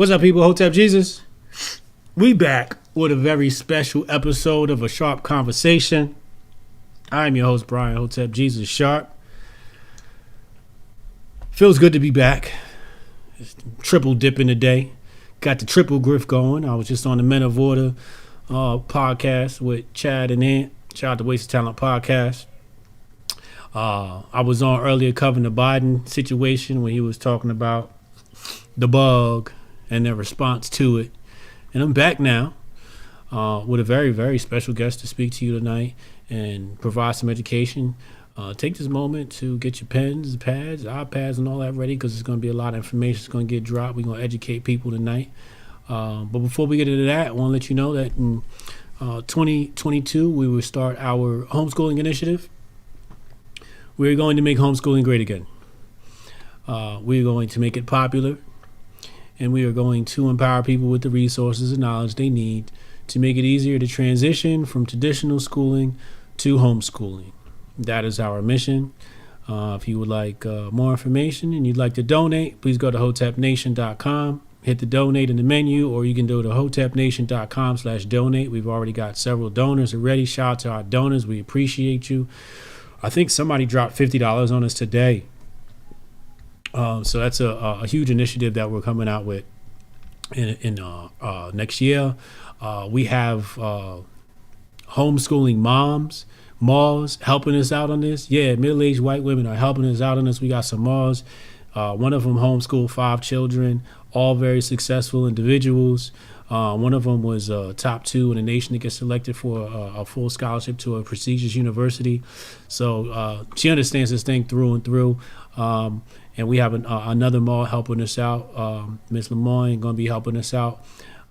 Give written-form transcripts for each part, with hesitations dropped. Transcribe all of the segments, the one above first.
What's up, people? Hotep Jesus. We back with a very special episode of A Sharp Conversation. I'm your host, Brian Hotep Jesus Sharp. Feels good to be back. Triple dip in the day. Got the triple grift going. I was just on the Men of Order podcast with Chad and Ant. Shout out to Waste of Talent podcast. I was on earlier covering the Biden situation when he was talking about the bug and their response to it. And I'm back now with a very, very special guest to speak to you tonight and provide some education. Take this moment to get your pens, pads, iPads, and all that ready because there's going to be a lot of information that's going to get dropped. We're going to educate people tonight. But before we get into that, I want to let you know that in 2022, we will start our homeschooling initiative. We're going to make homeschooling great again. We're going to make it popular. And we are going to empower people with the resources and knowledge they need to make it easier to transition from traditional schooling to homeschooling. That is our mission. If you would like more information and you'd like to donate, please go to hotepnation.com, hit the donate in the menu, or you can go to hotepnation.com/donate. We've already got several donors already. Shout out to our donors. We appreciate you. I think somebody dropped $50 on us today. So that's a huge initiative that we're coming out with in next year. We have homeschooling moms helping us out on this. Yeah, middle-aged white women are helping us out on this. We got some moms. One of them homeschooled 5 children, all very successful individuals. One of them was top 2 in the nation to get selected for a full scholarship to a prestigious university. So she understands this thing through and through. And we have another mall helping us out. Miss Lemoyne going to be helping us out.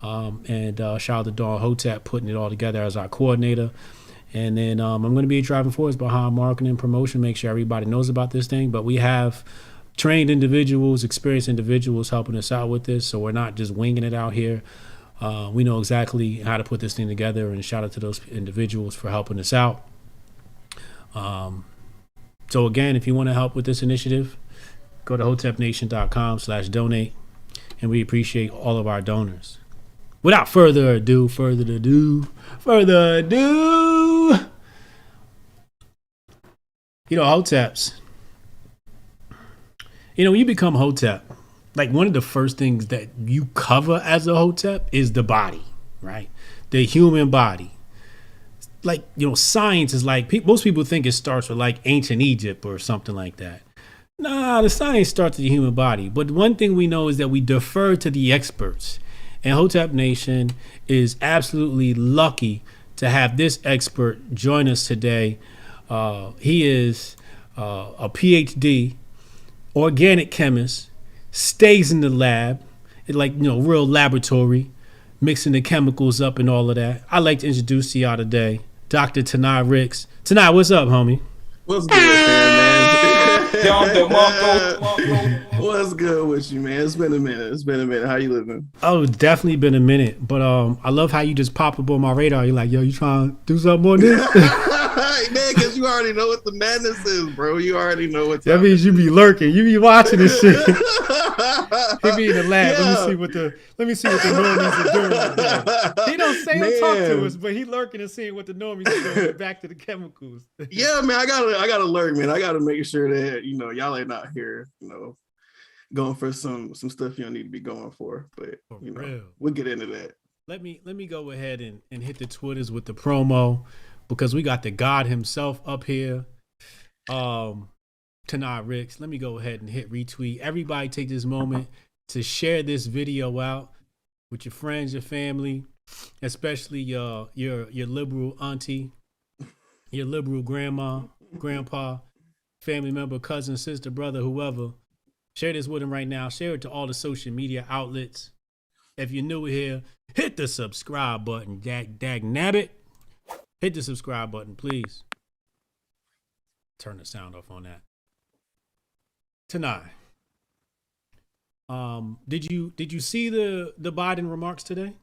And shout out to Dawn Hotep putting it all together as our coordinator. And then I'm going to be a driving force behind marketing and promotion, make sure everybody knows about this thing. But we have trained individuals, experienced individuals helping us out with this. So we're not just winging it out here. We know exactly how to put this thing together, and shout out to those individuals for helping us out. So again, if you want to help with this initiative, go to hotepnation.com/donate, and we appreciate all of our donors. Without further ado, Hoteps, when you become Hotep, like one of the first things that you cover as a Hotep is the body, right? The human body. Like, science is like, most people think it starts with like ancient Egypt or something like that. Nah, the science starts with the human body. But one thing we know is that we defer to the experts. And Hotep Nation is absolutely lucky to have this expert join us today. He is a PhD, organic chemist, stays in the lab, real laboratory, mixing the chemicals up and all of that. I'd like to introduce to y'all today Dr. Tanei Ricks. Tanei, what's up, homie? What's good, man? What's good with you, man? It's been a minute. How you living? Oh, definitely been a minute. But I love how you just pop up on my radar. You're like, yo, you trying to do something on this? Man, because you already know what the madness is, bro. You already know what's that means you be lurking. You be watching this shit. He be in the lab. Yeah. Let me see what the normies are doing. He don't say or talk to us, but he lurking and seeing what the normies are doing. Back to the chemicals. Yeah, man. I gotta lurk, man. I gotta make sure that y'all ain't not here, going for some stuff you don't need to be going for. But we'll get into that. Let me go ahead and hit the Twitters with the promo because we got the God himself up here. Tanei Ricks. Let me go ahead and hit retweet. Everybody take this moment to share this video out with your friends, your family, especially your liberal auntie, your liberal grandma, grandpa, family member, cousin, sister, brother, whoever. Share this with them right now. Share it to all the social media outlets. If you're new here, hit the subscribe button. Dag nabbit. Hit the subscribe button, please. Turn the sound off on that. Tanei, did you see the Biden remarks today?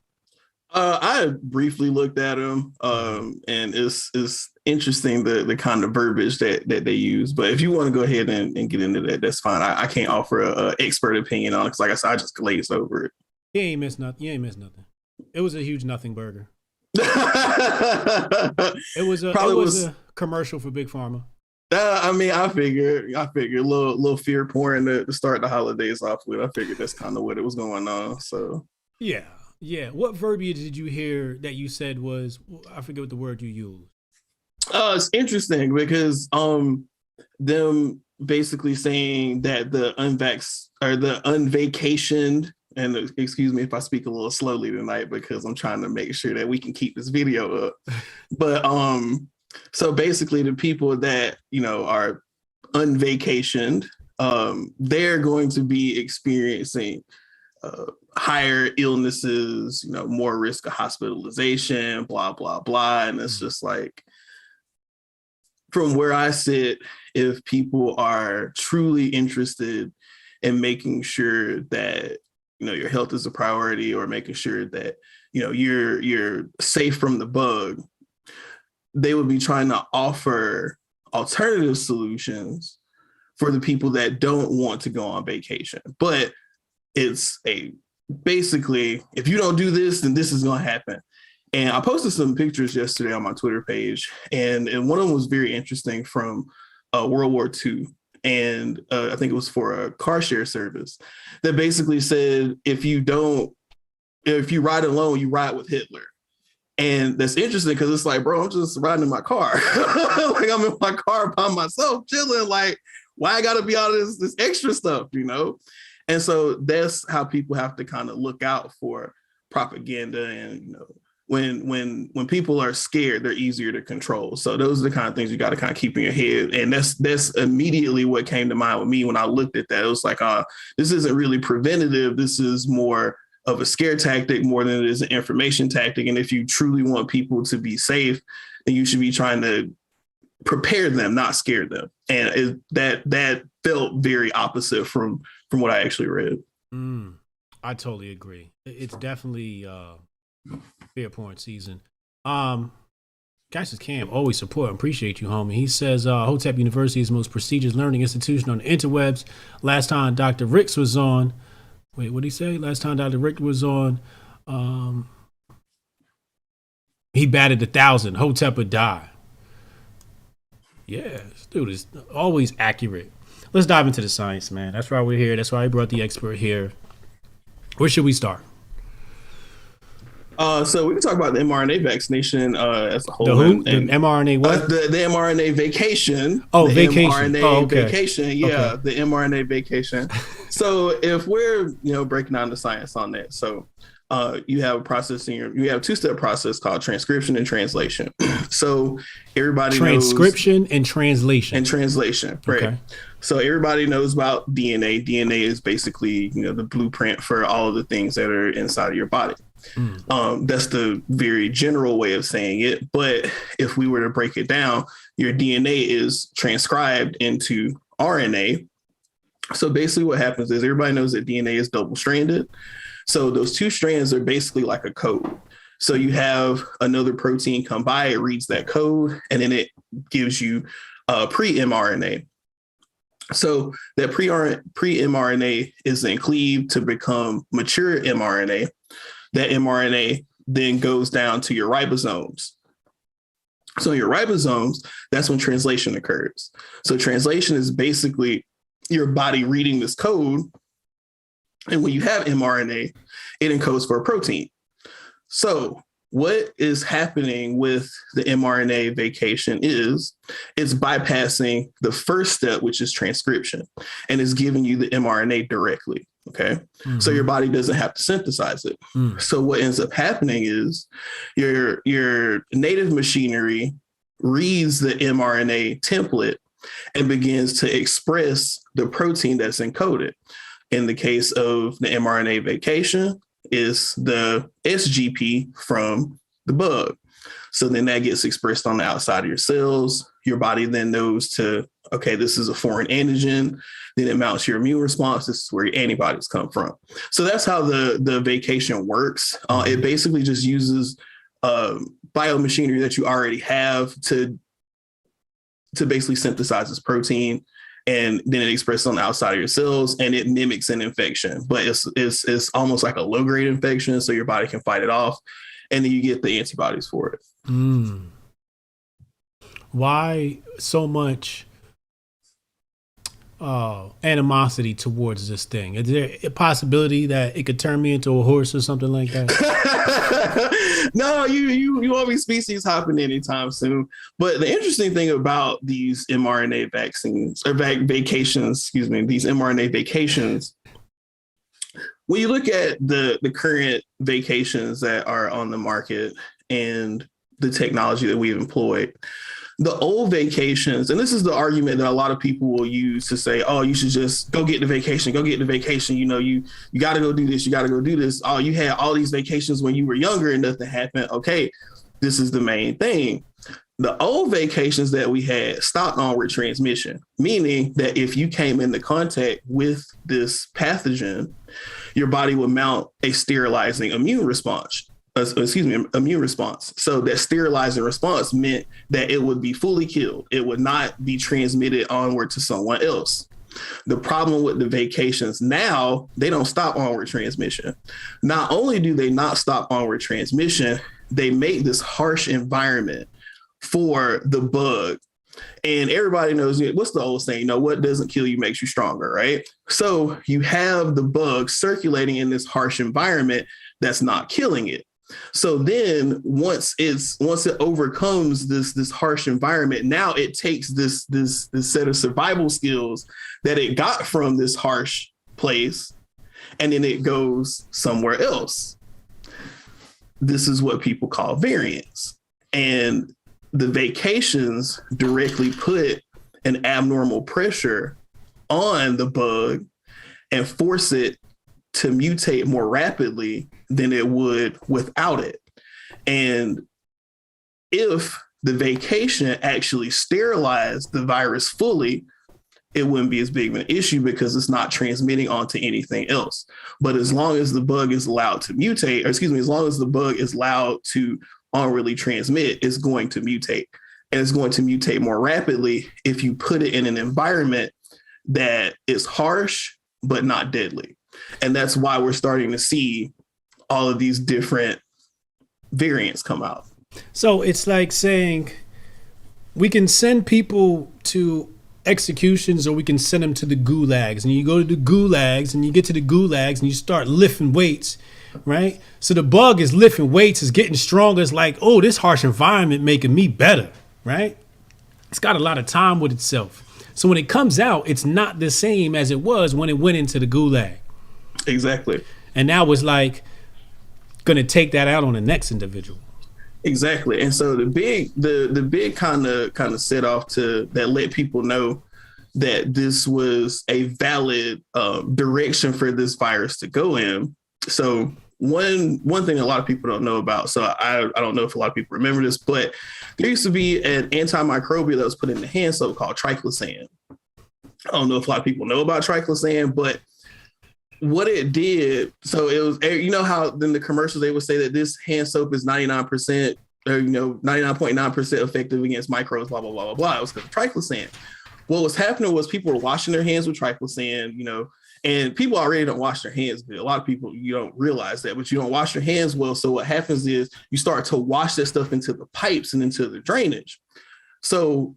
I briefly looked at them, and it's interesting the kind of verbiage that they use. But if you want to go ahead and get into that, that's fine. I can't offer a expert opinion on it because, like I said, I just glazed over it. You ain't missed nothing. You ain't missed nothing. It was a huge nothing burger. It was a commercial for Big Pharma. I mean, I figured a little fear porn to start the holidays off with. I figured that's kind of what it was going on. So yeah. What verbiage did you hear that you said was, I forget what the word you used? It's interesting because them basically saying that the unvaxxed or the unvacationed, and excuse me if I speak a little slowly tonight because I'm trying to make sure that we can keep this video up. But so basically the people that, you know, are unvacationed, they're going to be experiencing higher illnesses, you know, more risk of hospitalization, blah, blah, blah. And it's just like, from where I sit, if people are truly interested in making sure that, you know, your health is a priority, or making sure that, you know, you're safe from the bug, they would be trying to offer alternative solutions for the people that don't want to go on vacation. But it's basically, if you don't do this, then this is going to happen. And I posted some pictures yesterday on my Twitter page, and one of them was very interesting from World War II. And I think it was for a car share service that basically said, if you ride alone, you ride with Hitler. And that's interesting because it's like, bro, I'm just riding in my car. Like, I'm in my car by myself, chilling. Like, why I got to be all this extra stuff, you know? And so that's how people have to kind of look out for propaganda. And, you know, when people are scared, they're easier to control. So those are the kind of things you got to kind of keep in your head. And that's immediately what came to mind with me when I looked at that. It was like, this isn't really preventative. This is more of a scare tactic more than it is an information tactic. And if you truly want people to be safe, then you should be trying to prepare them, not scare them. And that felt very opposite from what I actually read. I totally agree. It's definitely fair porn season. Guys, is Cam, always support and appreciate you, homie. He says Hotep University is the most prestigious learning institution on the interwebs. Last time Dr. Ricks was on, wait, what did he say? Last time Dr. Rick was on, he batted 1,000. Hotep would die. Yeah, this dude is always accurate. Let's dive into the science, man. That's why we're here. That's why I brought the expert here. Where should we start? So we can talk about the mRNA vaccination as a whole. The who? The mRNA what? The mRNA vacation. Oh, the vacation. mRNA vacation. Yeah, the mRNA vacation. So if we're, you know, breaking down the science on that, so you have a process you have a two-step process called transcription and translation. So everybody transcription knows, and translation. Right. Okay. So everybody knows about DNA. DNA is basically, you know, the blueprint for all of the things that are inside of your body. That's the very general way of saying it. But if we were to break it down, your DNA is transcribed into RNA. So basically what happens is everybody knows that DNA is double-stranded. So those two strands are basically like a code. So you have another protein come by, it reads that code, and then it gives you pre-mRNA. So that pre-mRNA is then cleaved to become mature mRNA. That mRNA then goes down to your ribosomes. So your ribosomes, that's when translation occurs. So translation is basically your body reading this code. And when you have mRNA, it encodes for a protein. So what is happening with the mRNA vacation is it's bypassing the first step, which is transcription, and it's giving you the mRNA directly. Okay. Mm-hmm. So your body doesn't have to synthesize it. So what ends up happening is your native machinery reads the mRNA template and begins to express the protein that's encoded. In the case of the mRNA vacation, is the SGP from the bug. So then that gets expressed on the outside of your cells. Your body then knows okay, this is a foreign antigen. Then it mounts your immune response. This is where your antibodies come from. So that's how the vacation works. It basically just uses biomachinery that you already have to basically synthesize this protein. and then it expresses on the outside of your cells, and it mimics an infection, but it's almost like a low grade infection, so your body can fight it off, and then you get the antibodies for it. Why so much animosity towards this thing? Is there a possibility that it could turn me into a horse or something like that? No, you won't be species hopping anytime soon. But the interesting thing about these mRNA vaccines or vacations, these mRNA vacations, when you look at the current vacations that are on the market and the technology that we've employed, the old vacations, and this is the argument that a lot of people will use to say, oh, you should just go get the vacation. You know, you got to go do this. You got to go do this. Oh, you had all these vacations when you were younger and nothing happened. Okay, this is the main thing. The old vacations that we had stopped onward transmission, meaning that if you came into contact with this pathogen, your body would mount a sterilizing immune response. Immune response. So that sterilizing response meant that it would be fully killed. It would not be transmitted onward to someone else. The problem with the vacations now, they don't stop onward transmission. Not only do they not stop onward transmission, they make this harsh environment for the bug. And everybody knows, what's the old saying, what doesn't kill you makes you stronger, right? So you have the bug circulating in this harsh environment that's not killing it. So then once it overcomes this harsh environment, now it takes this set of survival skills that it got from this harsh place, and then it goes somewhere else. This is what people call variants. And the vacations directly put an abnormal pressure on the bug and force it to mutate more rapidly than it would without it. And if the vacation actually sterilized the virus fully, it wouldn't be as big of an issue because it's not transmitting onto anything else. But as long as the bug is allowed to mutate, as long as the bug is allowed to unreally transmit, it's going to mutate. And it's going to mutate more rapidly if you put it in an environment that is harsh but not deadly. And that's why we're starting to see all of these different variants come out. So it's like saying we can send people to executions or we can send them to the gulags. And you go to the gulags and you get to the gulags and you start lifting weights, right? So the bug is lifting weights, is getting stronger. It's like, oh, this harsh environment making me better, right? It's got a lot of time with itself. So when it comes out, it's not the same as it was when it went into the gulag. Exactly. And now it's like going to take that out on the next individual. Exactly. And so the big kind of set off to that let people know that this was a valid direction for this virus to go in. So one thing a lot of people don't know about, so I don't know if a lot of people remember this, but there used to be an antimicrobial that was put in the hand soap called triclosan. I don't know if a lot of people know about triclosan, but what it did, so it was, how in the commercials they would say that this hand soap is 99% or 99.9% effective against microbes, blah, blah, blah, blah, blah. It was because of triclosan. What was happening was people were washing their hands with triclosan, and people already don't wash their hands good. A lot of people, you don't realize that, but you don't wash your hands well. So what happens is you start to wash that stuff into the pipes and into the drainage. So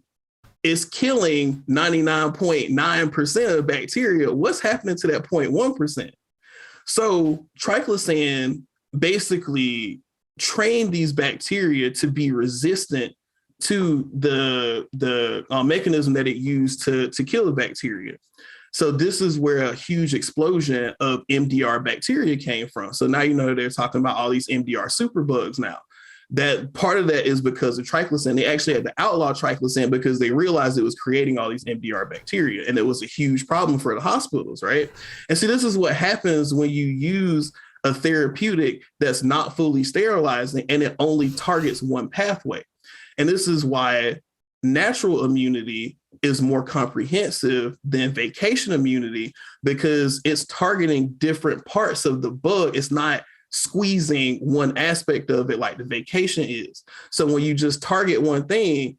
it's killing 99.9% of bacteria. What's happening to that 0.1%? So triclosan basically trained these bacteria to be resistant to the mechanism that it used to kill the bacteria. So this is where a huge explosion of MDR bacteria came from. So now they're talking about all these MDR superbugs now. That part of that is because of triclosan. They actually had to outlaw triclosan because they realized it was creating all these MDR bacteria, and it was a huge problem for the hospitals, right? And see, this is what happens when you use a therapeutic that's not fully sterilizing and it only targets one pathway. And this is why natural immunity is more comprehensive than vacation immunity, because it's targeting different parts of the bug. It's not squeezing one aspect of it like the vacation is. So when you just target one thing,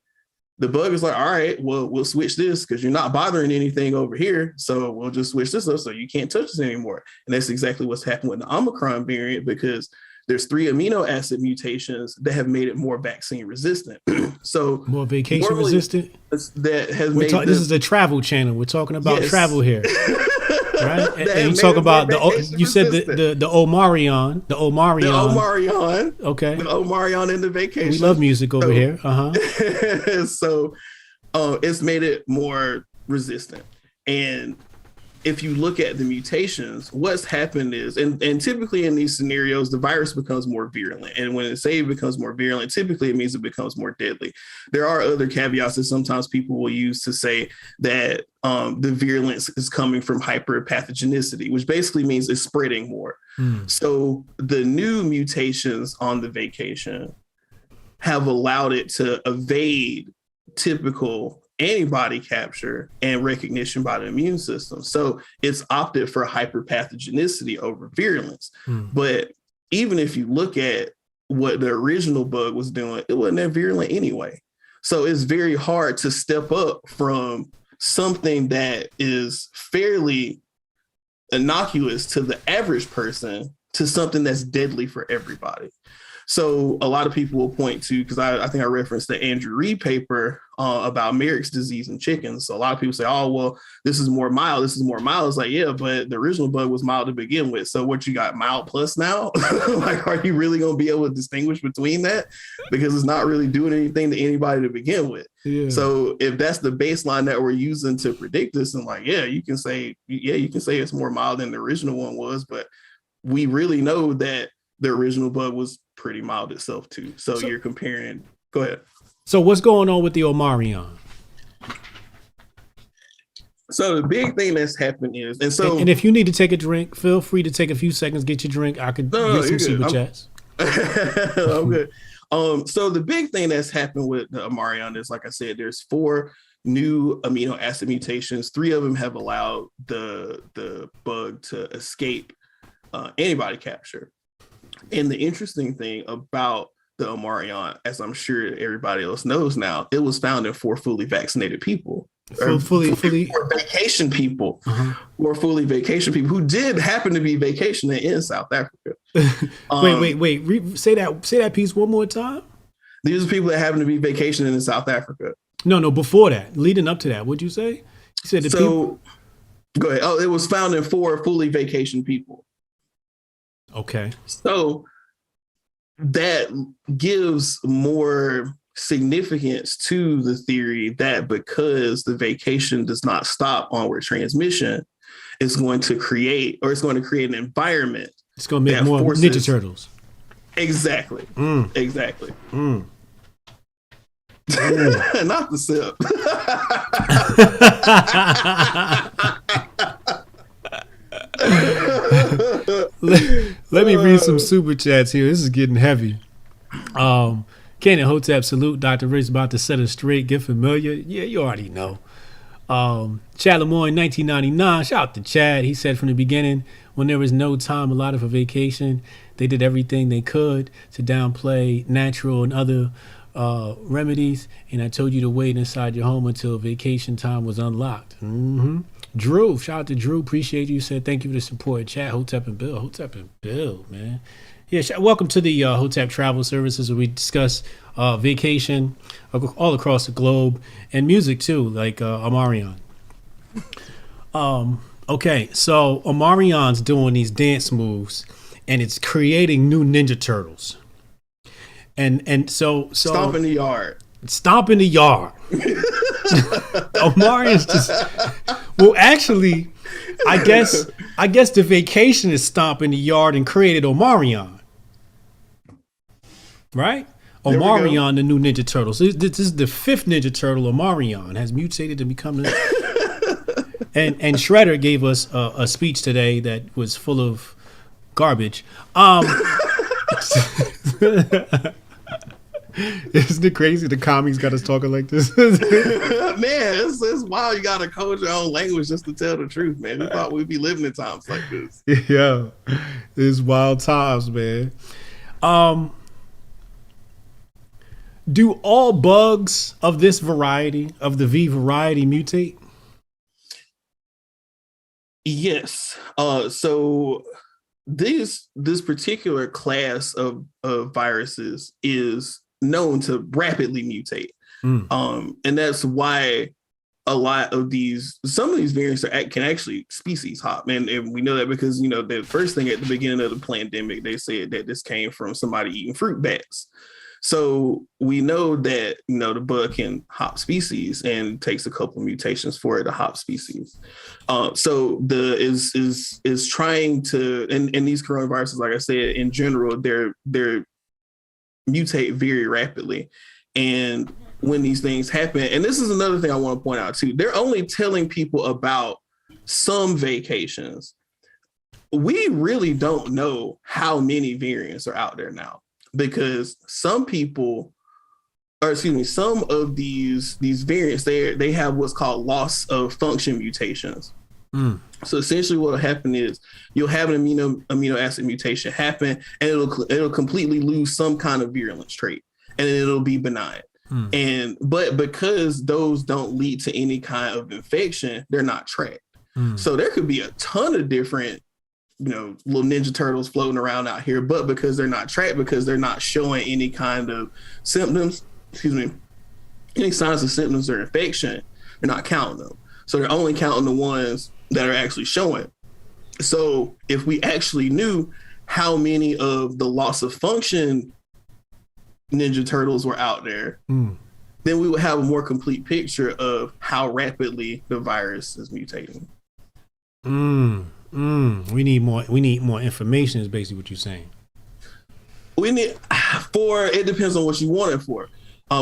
the bug is like, all right, well, we'll switch this because you're not bothering anything over here. So we'll just switch this up so you can't touch this anymore. And that's exactly what's happened with the Omicron variant, because there's 3 amino acid mutations that have made it more vaccine resistant. So more vacation resistant. That has this is a travel channel. We're talking about travel here. Right? And you talk about you said the Omarion. The Omarion. Okay. The Omarion in the vacation. We love music over here. So it's made it more resistant. And if you look at the mutations, what's happened is, and typically in these scenarios, the virus becomes more virulent. And when it becomes more virulent, typically it means it becomes more deadly. There are other caveats that sometimes people will use to say that the virulence is coming from hyperpathogenicity, which basically means it's spreading more. So the new mutations on the vacation have allowed it to evade typical antibody capture and recognition by the immune system. So it's opted for hyperpathogenicity over virulence. But even if you look at what the original bug was doing, it wasn't that virulent anyway. So it's very hard to step up from something that is fairly innocuous to the average person to something that's deadly for everybody. So a lot of people will point to, because I think I referenced the Andrew Reed paper about Merrick's disease in chickens. So a lot of people say, oh, well, this is more mild. This is more mild. It's like, yeah, but the original bug was mild to begin with. So what, you got mild plus now? Like, are you really going to be able to distinguish between that? Because it's not really doing anything to anybody to begin with. Yeah. So if that's the baseline that we're using to predict this, and like, you can say it's more mild than the original one was, but we really know that the original bug was pretty mild itself too. So you're comparing. Go ahead. So what's going on with the Omarion? So the big thing that's happened is, and if you need to take a drink, feel free to take a few seconds, get your drink. I could read some super chats. I'm good. So the big thing that's happened with the Omarion is, like I said, there's 4 new amino acid mutations. 3 of them have allowed the bug to escape antibody capture. And the interesting thing about the Omarion, as I'm sure everybody else knows now, it was found in 4 fully vaccinated people. Fully vacation people, or fully vacation people who did happen to be vacationing in South Africa. Wait. Say that piece one more time. These are people that happen to be vacationing in South Africa. No, before that, leading up to that, what'd you say? You said people. Go ahead. Oh, it was found in 4 fully vacation people. Okay. So that gives more significance to the theory that because the vacation does not stop onward transmission, it's going to create an environment. It's going to make more Ninja Turtles. Exactly. Exactly. Not the sip. Let me read some super chats here. This is getting heavy. Cannon Hotep, salute. Dr. Ray's about to set us straight. Get familiar. Yeah, you already know. Chad Lemoyne, 1999. Shout out to Chad. He said from the beginning, when there was no time allotted for vacation, they did everything they could to downplay natural and other remedies. And I told you to wait inside your home until vacation time was unlocked. Drew, shout out to Drew. Appreciate you. Said thank you for the support. Chat, Hotep and Bill, man. Yeah, welcome to the Hotep Travel Services, where we discuss vacation all across the globe and music too, like Omarion. Okay, so Omarion's doing these dance moves, and it's creating new Ninja Turtles. And so stomp in the yard. Omarion's just actually, I guess the vacation is stomp in the yard and created Omarion. Right? Omarion, the new Ninja Turtle. So this is the 5th Ninja Turtle. Omarion has mutated to become the and Shredder gave us a speech today that was full of garbage. Isn't it crazy the comics got us talking like this? Man, it's wild. You gotta code your own language just to tell the truth, man. We thought we'd be living in times like this. Yeah, it's wild times, man. Do all bugs of this variety, of the V variety, mutate? Yes. So this particular class of viruses is known to rapidly mutate. And that's why some of these variants can actually species hop. And we know that because, the first thing at the beginning of the pandemic, they said that this came from somebody eating fruit bats. So we know that, the bug can hop species, and it takes a couple of mutations for it to hop species. So is trying to, and these coronaviruses, like I said, in general, they're mutate very rapidly. And when these things happen, and this is another thing I want to point out too, they're only telling people about some vacations. We really don't know how many variants are out there now, because some of these variants, they have what's called loss of function mutations. So essentially what will happen is you'll have an amino acid mutation happen, and it'll completely lose some kind of virulence trait, and it'll be benign. But because those don't lead to any kind of infection, they're not tracked. So there could be a ton of different, little Ninja Turtles floating around out here, but because they're not tracked, because they're not showing any kind of symptoms, any signs of symptoms or infection, they're not counting them. So they're only counting the ones that are actually showing. So if we actually knew how many of the loss of function Ninja Turtles were out there, then we would have a more complete picture of how rapidly the virus is mutating. We need more information, is basically what you're saying. It depends on what you want it for.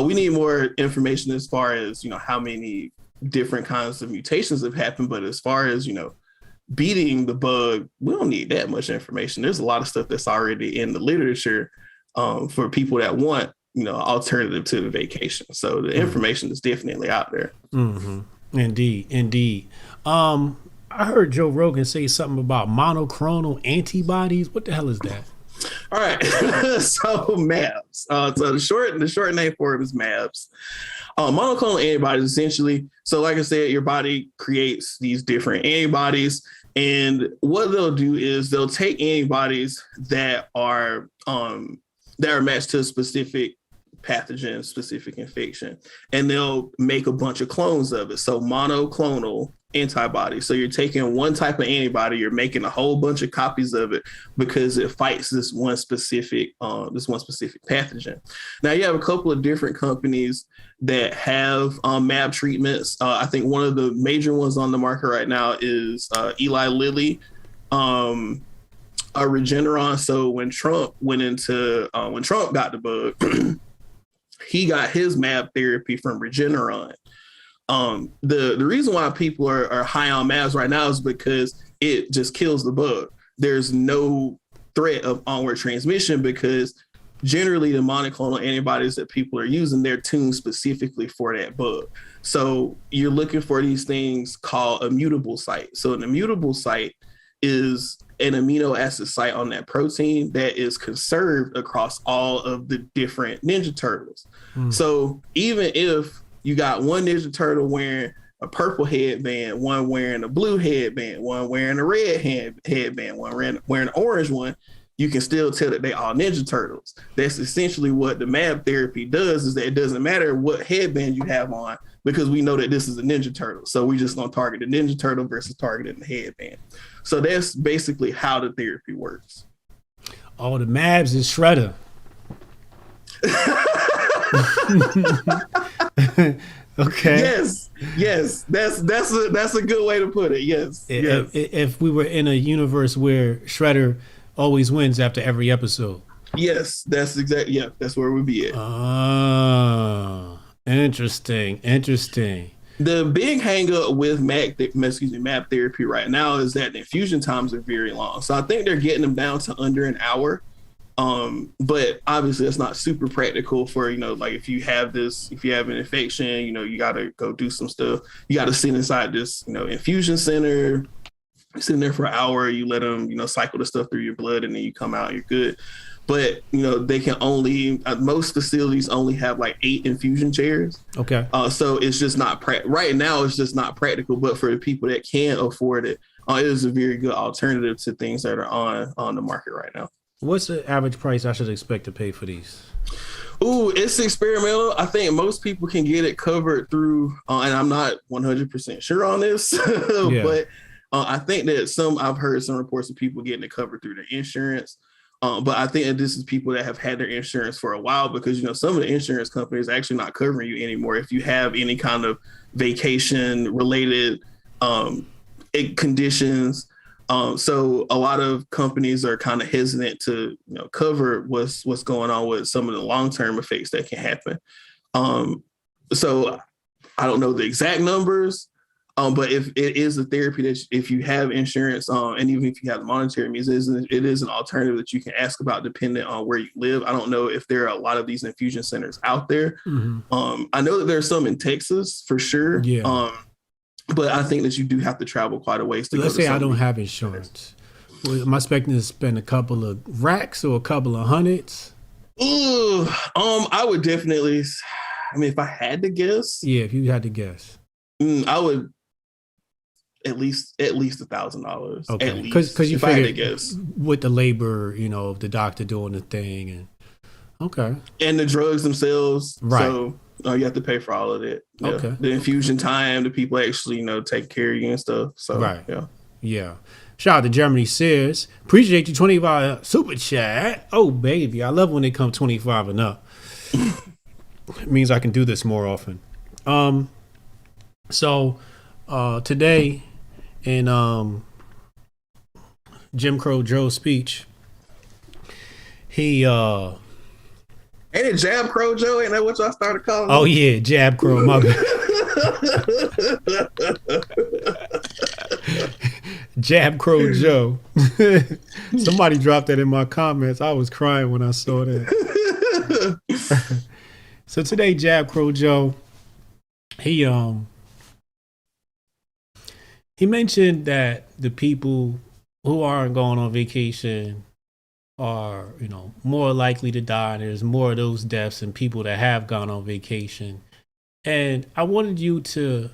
We need more information as far as, how many different kinds of mutations have happened. But as far as, beating the bug, we don't need that much information. There's a lot of stuff that's already in the literature for people that want, alternative to the vacation. So the information is definitely out there. Indeed. I heard Joe Rogan say something about monocronal antibodies. What the hell is that? All right. So MABs. So the short name for it is MABs. Monoclonal antibodies, essentially. So like I said, your body creates these different antibodies, and what they'll do is they'll take antibodies that are matched to a specific pathogen, specific infection, and they'll make a bunch of clones of it. So monoclonal antibodies. So you're taking one type of antibody, you're making a whole bunch of copies of it because it fights this one specific pathogen. Now you have a couple of different companies that have MAB treatments. I think one of the major ones on the market right now is Eli Lilly, Regeneron. So when Trump got the bug, he got his MAB therapy from Regeneron. The reason why people are high on MABs right now is because it just kills the bug. There's no threat of onward transmission because generally the monoclonal antibodies that people are using, they're tuned specifically for that bug. So you're looking for these things called immutable site. So an immutable site is an amino acid site on that protein that is conserved across all of the different Ninja Turtles. So even if you got one Ninja Turtle wearing a purple headband, one wearing a blue headband, one wearing a red headband, one wearing an orange one, you can still tell that they all Ninja Turtles. That's essentially what the MAB therapy does, is that it doesn't matter what headband you have on because we know that this is a Ninja Turtle. So we just gonna target the Ninja Turtle versus targeting the headband. So that's basically how the therapy works. Oh, the MABs is Shredder. Okay. Yes. That's a good way to put it. Yes. If we were in a universe where Shredder always wins after every episode. Yes, that's exactly. Yeah, that's where we'd be at. Oh, interesting. The big hang up with MAB therapy right now is that the infusion times are very long. So I think they're getting them down to under an hour. But obviously that's not super practical for, like if you have an infection, you got to go do some stuff. You got to sit inside this, infusion center, sit in there for an hour. You let them, cycle the stuff through your blood, and then you come out, you're good. but they can only most facilities only have like 8 infusion chairs. Okay. So it's just not right now. It's just not practical. But for the people that can afford it, it is a very good alternative to things that are on the market right now. What's the average price I should expect to pay for these? Ooh, it's experimental. I think most people can get it covered through, and I'm not 100% sure on this, but I think that I've heard some reports of people getting it covered through the insurance. But I think that this is people that have had their insurance for a while, because some of the insurance companies are actually not covering you anymore if you have any kind of vacation related conditions. So a lot of companies are kind of hesitant to cover what's going on with some of the long-term effects that can happen. So I don't know the exact numbers, but if it is a therapy that if you have insurance, and even if you have the monetary means, it is an alternative that you can ask about depending on where you live. I don't know if there are a lot of these infusion centers out there. Mm-hmm. I know that there's some in Texas for sure. Yeah. But I think that you do have to travel quite a ways to Let's say I don't have insurance. Well, am I expecting to spend a couple of racks or a couple of hundreds? Ooh, I would definitely. I mean, if I had to guess, if you had to guess, I would at least $1,000. Okay, because you figure, I had to guess, with the labor, the doctor doing the thing, and okay, and the drugs themselves, right? So you have to pay for all of it. Yeah. Okay, the infusion time, the people actually take care of you and stuff. So right, yeah. Shout out to Germany Sears. Appreciate you, 25 super chat. Oh baby, I love when they come 25 and up. It means I can do this more often. So today in Jim Crow Joe's speech, he ain't it Jab Crow Joe? Ain't that what y'all started calling? Oh yeah, Jab Crow. My bad. Jab Crow Joe. Somebody dropped that in my comments. I was crying when I saw that. So today, Jab Crow Joe, he mentioned that the people who aren't going on vacation are, more likely to die. There's more of those deaths than people that have gone on vacation. And I wanted you to,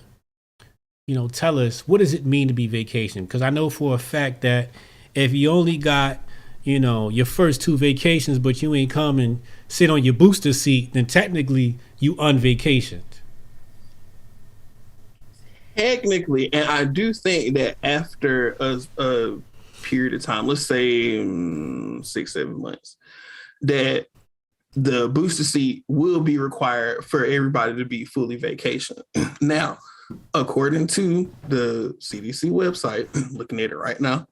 tell us, what does it mean to be vacation? Because I know for a fact that if you only got, your first 2 vacations, but you ain't come and sit on your booster seat, then technically you unvacationed. Technically, and I do think that after a period of time, let's say 6-7 months, that the booster seat will be required for everybody to be fully vacation. Now, according to the CDC website, looking at it right now,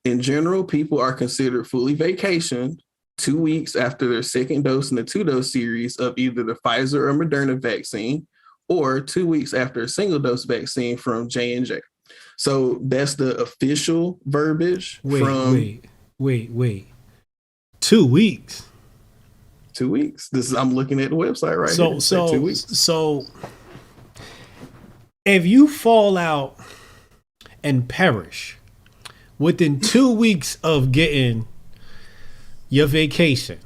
in general, people are considered fully vacationed 2 weeks after their second dose in the 2-dose series of either the Pfizer or Moderna vaccine, or 2 weeks after a single dose vaccine from J&J. So that's the official verbiage. Wait. 2 weeks. 2 weeks. I'm looking at the website right here. So 2 weeks. So if you fall out and perish within 2 weeks of getting your vacation,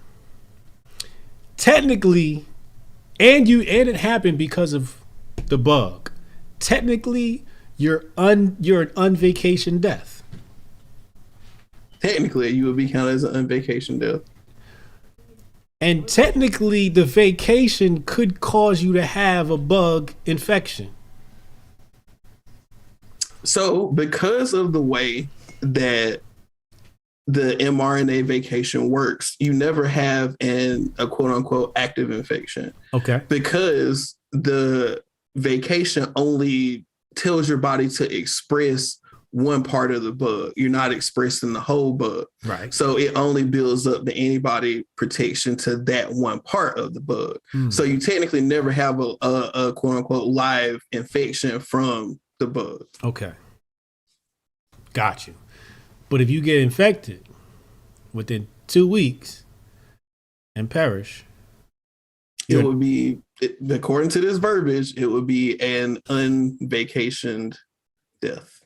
technically, and it happened because of the bug, technically you're an unvacation death. Technically, you would be counted as an unvacation death. And technically, the vacation could cause you to have a bug infection. So, because of the way that the mRNA vacation works, you never have a quote unquote active infection. Okay. Because the vacation only tells your body to express one part of the bug. You're not expressing the whole bug. Right. So it only builds up the antibody protection to that one part of the bug. So you technically never have a quote unquote live infection from the bug. Okay. Got you. But if you get infected within 2 weeks and perish, it would be, according to this verbiage, it would be an unvacationed death.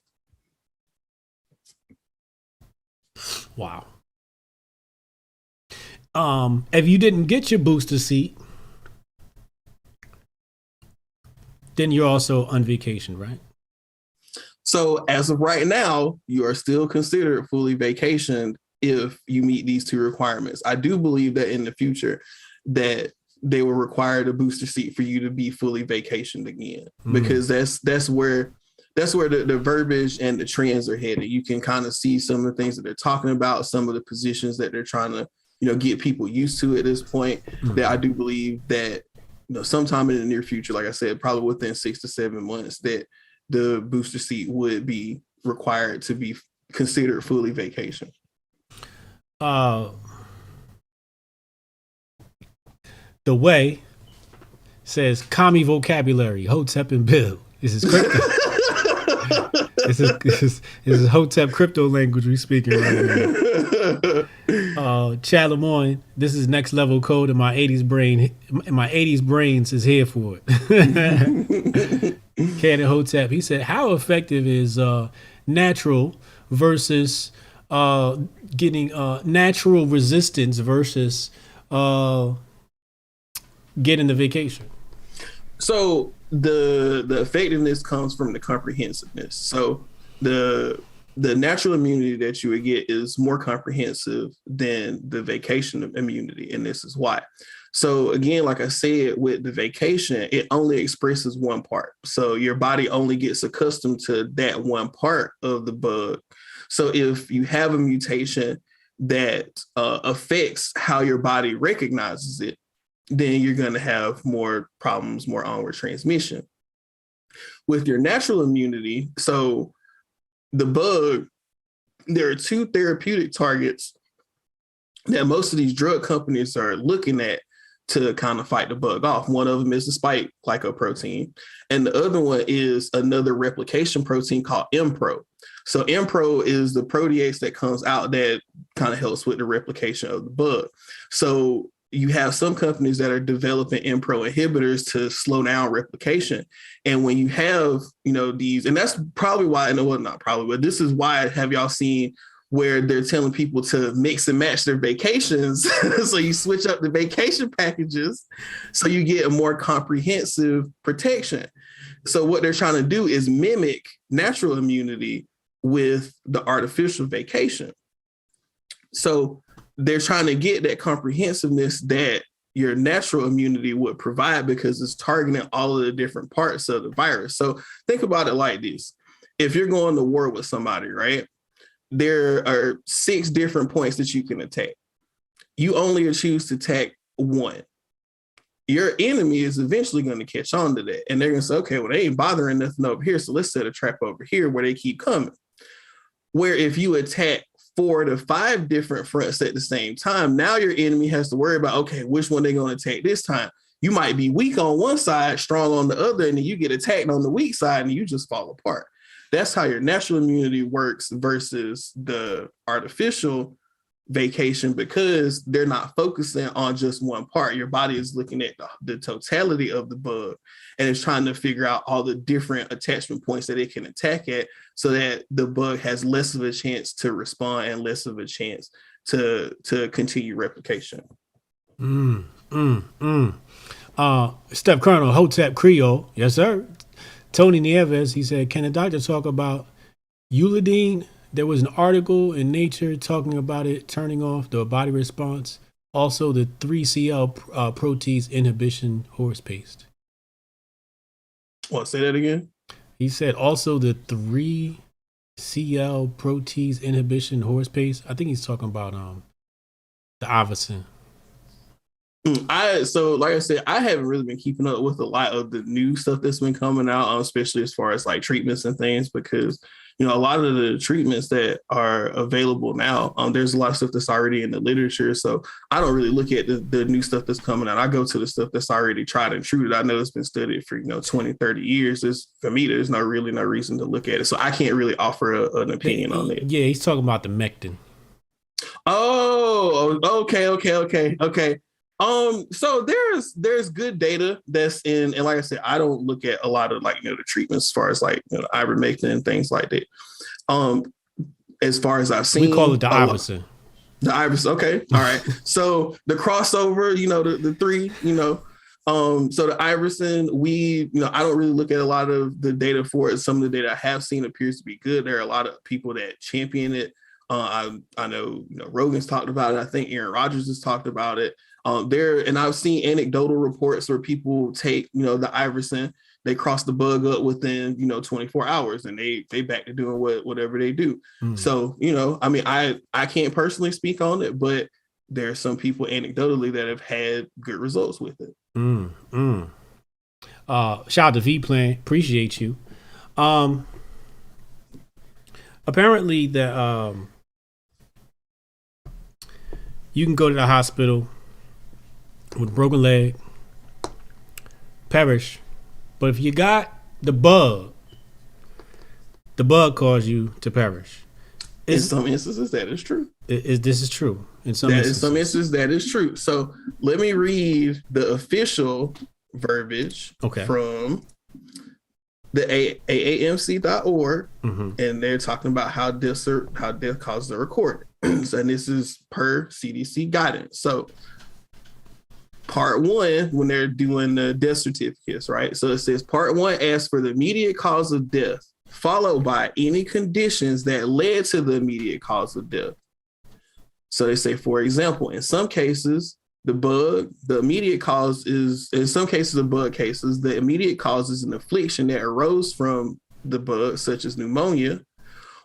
Wow. If you didn't get your booster seat, then you're also on vacation, right? So as of right now, you are still considered fully vacationed if you meet these two requirements. I do believe that in the future that they will require the booster seat for you to be fully vacationed again, because that's where the verbiage and the trends are headed. You can kind of see some of the things that they're talking about, some of the positions that they're trying to, get people used to at this point. That I do believe that, sometime in the near future, like I said, probably within 6 to 7 months, that the booster seat would be required to be considered fully vacation. The way says commie vocabulary, Hotep and Bill. This is crypto. this is Hotep crypto language we speaking right now. Chad Lemoyne, this is next level code, and my 80s brain, my 80s brains is here for it. Cannon Hotep, he said, how effective is natural versus getting natural resistance versus getting the vacation? So the effectiveness comes from the comprehensiveness. So the natural immunity that you would get is more comprehensive than the vacation immunity, and this is why. So again, like I said, with the vacation, it only expresses one part. So your body only gets accustomed to that one part of the bug. So if you have a mutation that affects how your body recognizes it, then you're going to have more problems, more onward transmission. With your natural immunity, so the bug, there are two therapeutic targets that most of these drug companies are looking at to kind of fight the bug off. One of them is the spike glycoprotein, and the other one is another replication protein called MPRO. So MPRO is the protease that comes out that kind of helps with the replication of the bug. So you have some companies that are developing MPRO inhibitors to slow down replication. And when you have, these, and that's probably why, well, not probably, but this is why have y'all seen where they're telling people to mix and match their vacations. So you switch up the vacation packages so you get a more comprehensive protection. So what they're trying to do is mimic natural immunity with the artificial vacation. So they're trying to get that comprehensiveness that your natural immunity would provide, because it's targeting all of the different parts of the virus. So think about it like this. If you're going to war with somebody, right, there are 6 different points that you can attack. You only choose to attack one. Your enemy is eventually going to catch on to that. And they're going to say, okay, well, they ain't bothering nothing over here, so let's set a trap over here where they keep coming. Where if you attack 4 to 5 different fronts at the same time, now your enemy has to worry about, okay, which one they're going to attack this time. You might be weak on one side, strong on the other, and then you get attacked on the weak side and you just fall apart. That's how your natural immunity works versus the artificial vacation, because they're not focusing on just one part. Your body is looking at the totality of the bug, and it's trying to figure out all the different attachment points that it can attack at, so that the bug has less of a chance to respond and less of a chance to continue replication. Steph Colonel, Hotep Creole. Yes, sir. Tony Nieves, he said, can a doctor talk about Uridine? There was an article in Nature talking about it turning off the body response. Also, the 3CL protease inhibition horse paste. What, say that again? He said also the 3CL protease inhibition horse paste. I think he's talking about the Avicen. So like I said, I haven't really been keeping up with a lot of the new stuff that's been coming out, especially as far as like treatments and things, because a lot of the treatments that are available now, there's a lot of stuff that's already in the literature. So I don't really look at the new stuff that's coming out. I go to the stuff that's already tried and true that I know it's been studied for 20, 30 years. For me, there's no reason to look at it. So I can't really offer an opinion on it. Yeah, he's talking about the Mectin. Oh, okay. So there's good data that's in, and like I said, I don't look at a lot of the treatments as far as ivermectin and things like that. As far as I've seen, we call it the Avicen. The Iris. Okay. All right. So the crossover, the three, so the Iverson, I don't really look at a lot of the data for it. Some of the data I have seen appears to be good. There are a lot of people that champion it. I know, Rogan's talked about it. I think Aaron Rodgers has talked about it. And I've seen anecdotal reports where people take, the Iverson, they cross the bug up within, 24 hours and they back to doing whatever they do. So, I can't personally speak on it, but there are some people anecdotally that have had good results with it. Shout out to V-Plan. Appreciate you. Apparently that you can go to the hospital with a broken leg, perish, but if you got the bug caused you to perish. In some instances, that is true. This is true. In some instances, that is true. So let me read the official verbiage from the AAMC.org, and they're talking about how death causes are recorded. And this is per CDC guidance. So part 1, when they're doing the death certificates, right? So it says part 1 asks for the immediate cause of death, followed by any conditions that led to the immediate cause of death. So they say, for example, in some cases, the immediate cause is, in some cases of bug cases, the immediate cause is an affliction that arose from the bug, such as pneumonia,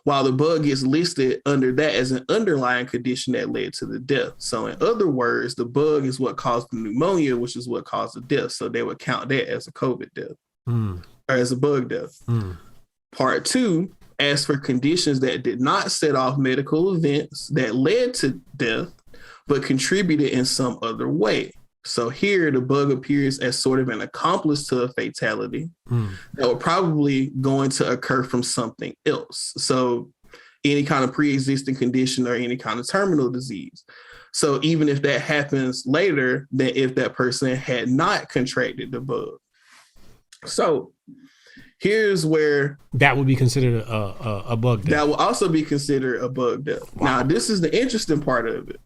while the bug gets listed under that as an underlying condition that led to the death. So in other words, the bug is what caused the pneumonia, which is what caused the death. So they would count that as a COVID death or as a bug death. Part 2 asks for conditions that did not set off medical events that led to death, but contributed in some other way. So here the bug appears as sort of an accomplice to a fatality that would probably going to occur from something else. So any kind of pre-existing condition or any kind of terminal disease. So even if that happens later than if that person had not contracted the bug. So here's where that would be considered a bug death. That will also be considered a bug death. Wow. Now, this is the interesting part of it.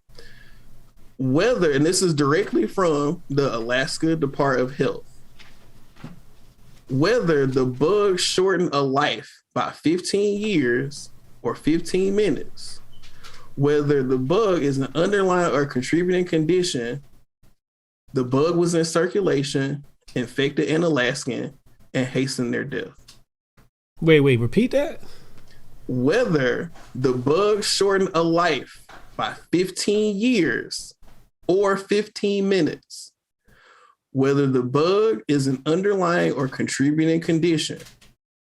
Whether, and this is directly from the Alaska Department of Health, whether the bug shortened a life by 15 years or 15 minutes, whether the bug is an underlying or contributing condition, the bug was in circulation, infected an Alaskan, and hastened their death. Wait, repeat that? Whether the bug shortened a life by 15 years or 15 minutes, whether the bug is an underlying or contributing condition,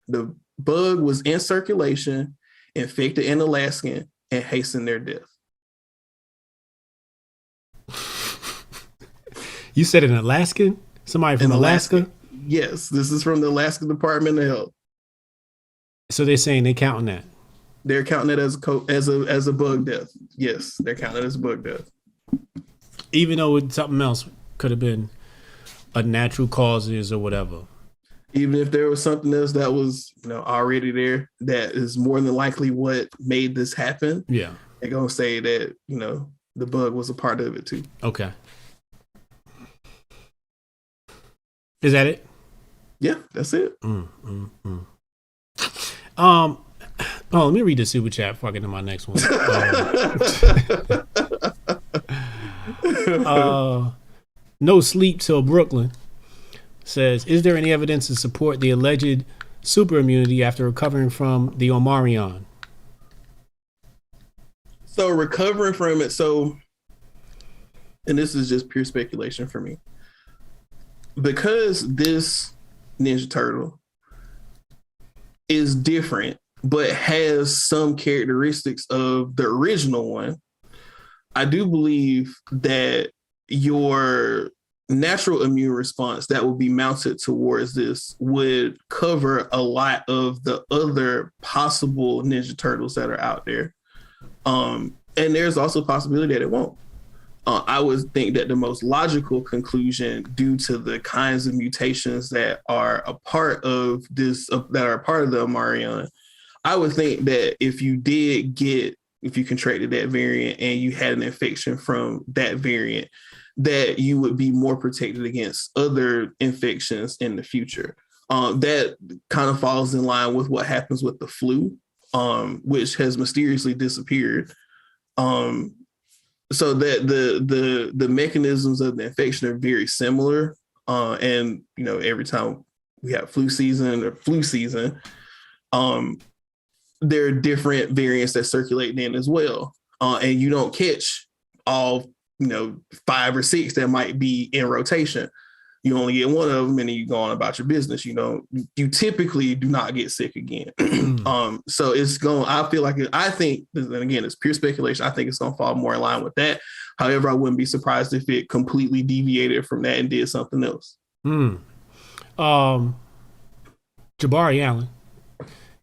the bug was in circulation, infected an Alaskan, and hastened their death. You said an Alaskan? Somebody from Alaska? Yes, this is from the Alaska Department of Health. So they're saying they're counting that? They're counting it as a bug death. Yes, they're counting it as a bug death. Even though something else could have been a natural causes or whatever. Even if there was something else that was, already there, that is more than likely what made this happen. Yeah. They're going to say that, the bug was a part of it too. Okay. Is that it? Yeah, that's it. Let me read the super chat before I get to my next one. No Sleep Till Brooklyn says, is there any evidence to support the alleged super immunity after recovering from the Omarion? So recovering from it, and this is just pure speculation for me, because this Ninja Turtle is different, but has some characteristics of the original one, I do believe that your natural immune response that will be mounted towards this would cover a lot of the other possible Ninja Turtles that are out there. And there's also a possibility that it won't. I would think that the most logical conclusion, due to the kinds of mutations that are a part of this, that are part of the Omarion, I would think that if you did get, if you contracted that variant and you had an infection from that variant, that you would be more protected against other infections in the future. That kind of falls in line with what happens with the flu, which has mysteriously disappeared. So that the mechanisms of the infection are very similar. And every time we have flu season, there are different variants that circulate then as well. And you don't catch all 5 or 6 that might be in rotation. You only get one of them, and then you go on about your business. You typically do not get sick again. So it's going. I think, and again, it's pure speculation. I think it's going to fall more in line with that. However, I wouldn't be surprised if it completely deviated from that and did something else. Jabari Allen.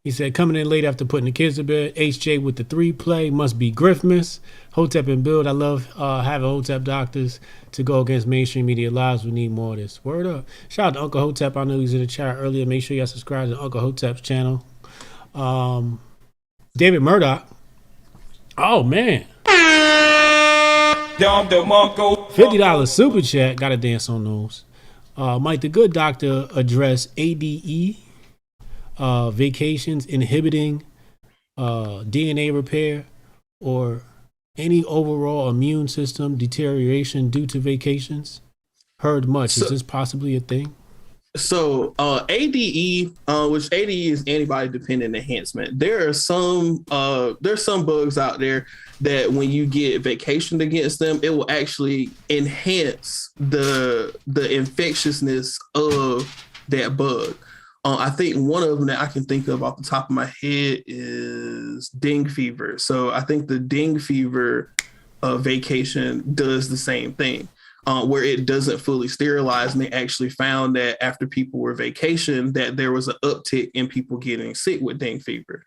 He said, coming in late after putting the kids to bed. HJ with the 3 play must be Griffmas. Hotep and Build. I love having Hotep doctors to go against mainstream media lies. We need more of this. Word up. Shout out to Uncle Hotep. I know he was in the chat earlier. Make sure y'all subscribe to Uncle Hotep's channel. David Murdoch. Oh, man. $50 super chat. Gotta dance on those. Mike the Good Doctor address ADE. Vacations inhibiting DNA repair or any overall immune system deterioration due to vacations. Heard much. Is this possibly a thing? So ADE, which ADE is antibody dependent enhancement. There's some bugs out there that when you get vacationed against them, it will actually enhance the infectiousness of that bug. I think one of them that I can think of off the top of my head is dengue fever. So I think the dengue fever vacation does the same thing, where it doesn't fully sterilize. And they actually found that after people were vacation, that there was an uptick in people getting sick with dengue fever.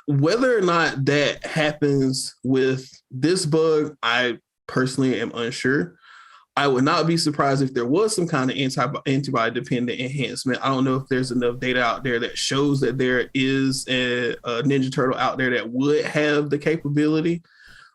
Whether or not that happens with this bug, I personally am unsure. I would not be surprised if there was some kind of antibody-dependent enhancement. I don't know if there's enough data out there that shows that there is a Ninja Turtle out there that would have the capability.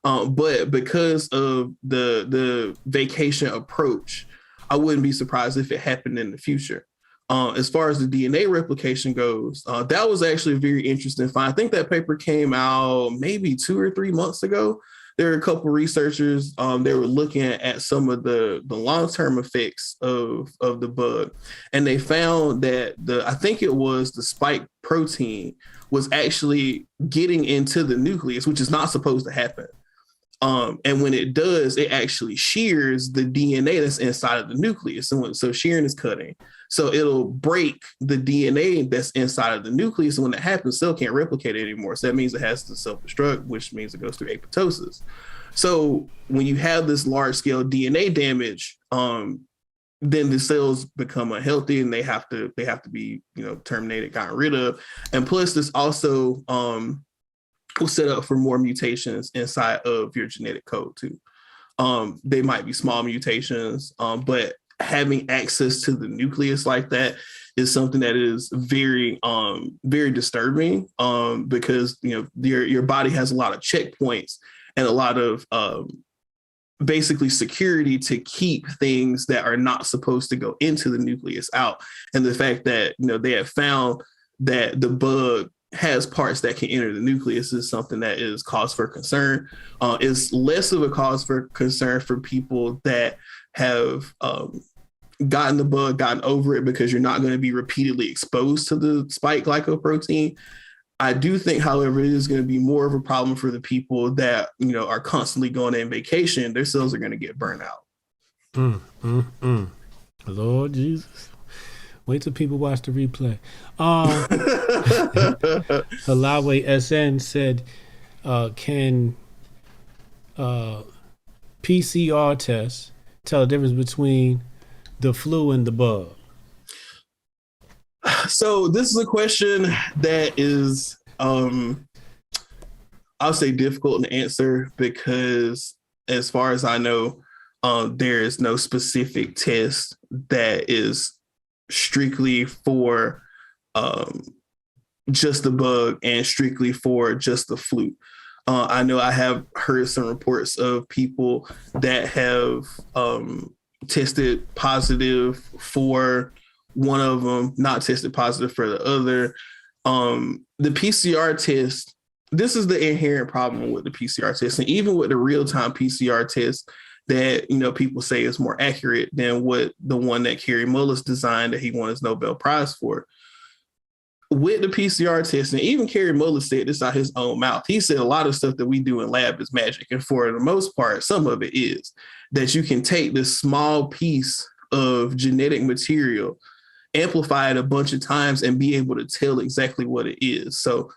But because of the vacation approach, I wouldn't be surprised if it happened in the future. As far as the DNA replication goes, that was actually a very interesting find. I think that paper came out maybe 2 or 3 months ago. There were a couple of researchers, they were looking at some of the long-term effects of the bug. And they found that I think it was the spike protein was actually getting into the nucleus, which is not supposed to happen. And when it does, it actually shears the DNA that's inside of the nucleus. So shearing is cutting. So it'll break the DNA that's inside of the nucleus. And when that happens, the cell can't replicate it anymore. So that means it has to self-destruct, which means it goes through apoptosis. So when you have this large-scale DNA damage, then the cells become unhealthy and they have to be, terminated, gotten rid of. And plus, this also will set up for more mutations inside of your genetic code too. They might be small mutations, but having access to the nucleus like that is something that is very, very disturbing, because your body has a lot of checkpoints and a lot of basically security to keep things that are not supposed to go into the nucleus out. And the fact that they have found that the bug has parts that can enter the nucleus is something that is cause for concern. It's less of a cause for concern for people that have gotten the bug, gotten over it, because you're not going to be repeatedly exposed to the spike glycoprotein. I do think, however, it is going to be more of a problem for the people that, are constantly going on vacation. Their cells are going to get burnt out. Lord Jesus. Wait till people watch the replay. Halawe SN said, can PCR tests tell the difference between the flu and the bug? So this is a question that is, I'll say, difficult to answer, because as far as I know, there is no specific test that is strictly for just the bug and strictly for just the flu. I know I have heard some reports of people that have tested positive for one of them, not tested positive for the other. The PCR test, this is the inherent problem with the PCR test, and even with the real-time PCR test that, you know, people say is more accurate than what the one that Kary Mullis designed that he won his Nobel Prize for. With the PCR test, and even Kary Mullis said this out his own mouth. He said a lot of stuff that we do in lab is magic. And for the most part, some of it is that you can take this small piece of genetic material, amplify it a bunch of times, and be able to tell exactly what it is. So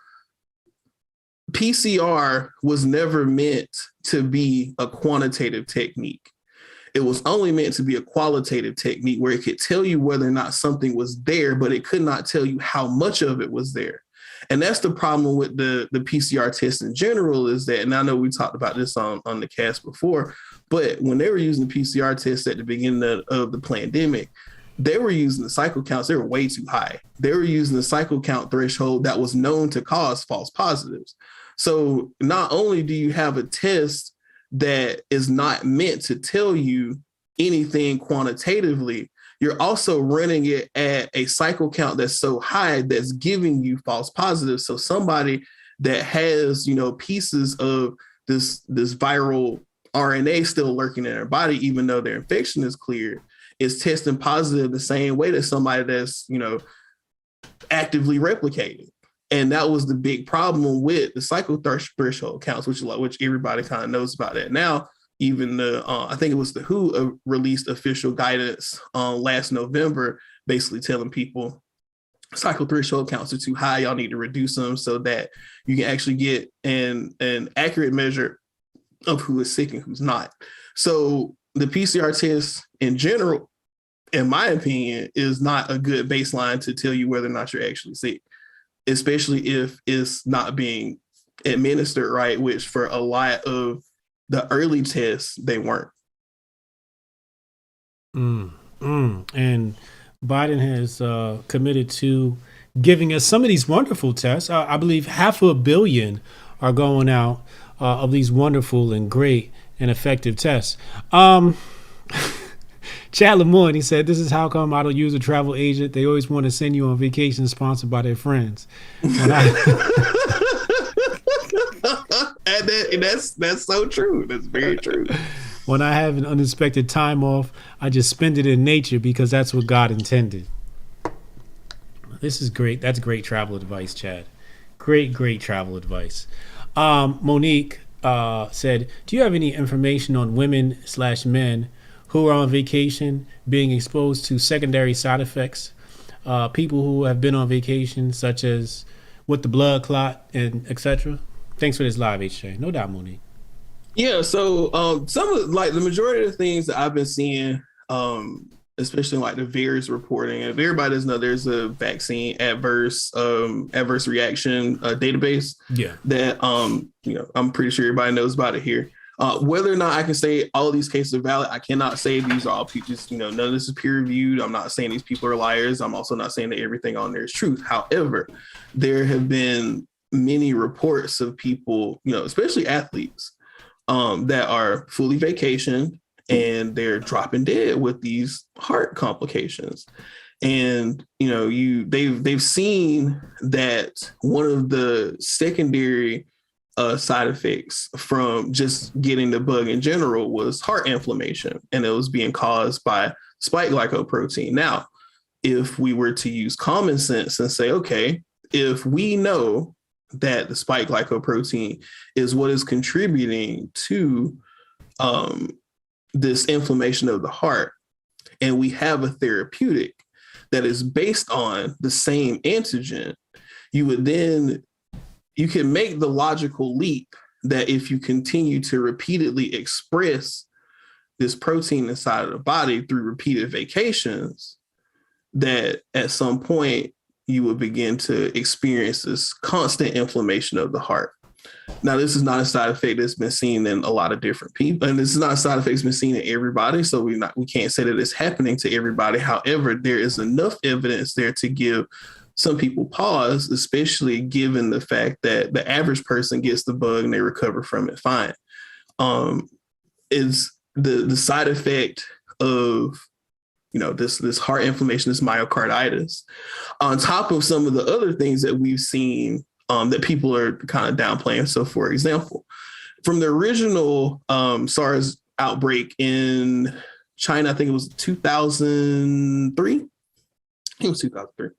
PCR was never meant to be a quantitative technique. It was only meant to be a qualitative technique where it could tell you whether or not something was there, but it could not tell you how much of it was there. And that's the problem with the PCR test in general, is that, and I know we talked about this on the cast before, but when they were using the PCR test at the beginning of the pandemic, they were using the cycle counts. They were way too high. They were using the cycle count threshold that was known to cause false positives. So not only do you have a test that is not meant to tell you anything quantitatively, you're also running it at a cycle count that's so high that's giving you false positives. So somebody that has, you know, pieces of this viral RNA still lurking in their body, even though their infection is cleared, is testing positive the same way that somebody that's, you know, actively replicating. And that was the big problem with the cycle threshold counts, which everybody kind of knows about that now. Even I think it was the WHO released official guidance last November, basically telling people cycle threshold counts are too high. Y'all need to reduce them so that you can actually get an accurate measure of who is sick and who's not. So the PCR test in general, in my opinion, is not a good baseline to tell you whether or not you're actually sick, especially if it's not being administered right, which for a lot of the early tests, they weren't. And Biden has committed to giving us some of these wonderful tests. I believe 500 million are going out of these wonderful and great and effective tests. Chad Lemoyne, he said, this is how come I don't use a travel agent. They always want to send you on vacation sponsored by their friends. And that's so true. That's very true. When I have an unexpected time off, I just spend it in nature because that's what God intended. This is great. That's great travel advice, Chad. Great travel advice. Monique said, do you have any information on women/men who are on vacation being exposed to secondary side effects? People who have been on vacation, such as with the blood clot and etc. Thanks for this live, HJ. No doubt, Monique. Yeah, so some of the majority of the things that I've been seeing, especially like the VAERS reporting, and if everybody doesn't know, there's a vaccine adverse reaction database. Yeah. That I'm pretty sure everybody knows about it here. Whether or not I can say all of these cases are valid, I cannot say these are all people. None of this is peer reviewed. I'm not saying these people are liars. I'm also not saying that everything on there is truth. However, there have been many reports of people, especially athletes, that are fully vacationed and they're dropping dead with these heart complications. And they've seen that one of the secondary side effects from just getting the bug in general was heart inflammation, and it was being caused by spike glycoprotein. Now, if we were to use common sense and say, okay, if we know that the spike glycoprotein is what is contributing to this inflammation of the heart, and we have a therapeutic that is based on the same antigen, you can make the logical leap that if you continue to repeatedly express this protein inside of the body through repeated vacations, that at some point you will begin to experience this constant inflammation of the heart. Now, this is not a side effect that's been seen in a lot of different people, and this is not a side effect that's been seen in everybody, so we can't say that it's happening to everybody. However, there is enough evidence there to give some people pause, especially given the fact that the average person gets the bug and they recover from it fine. Is the side effect of this heart inflammation, this myocarditis, on top of some of the other things that we've seen that people are kind of downplaying. So, for example, from the original SARS outbreak in China, I think it was 2003. It was 2003.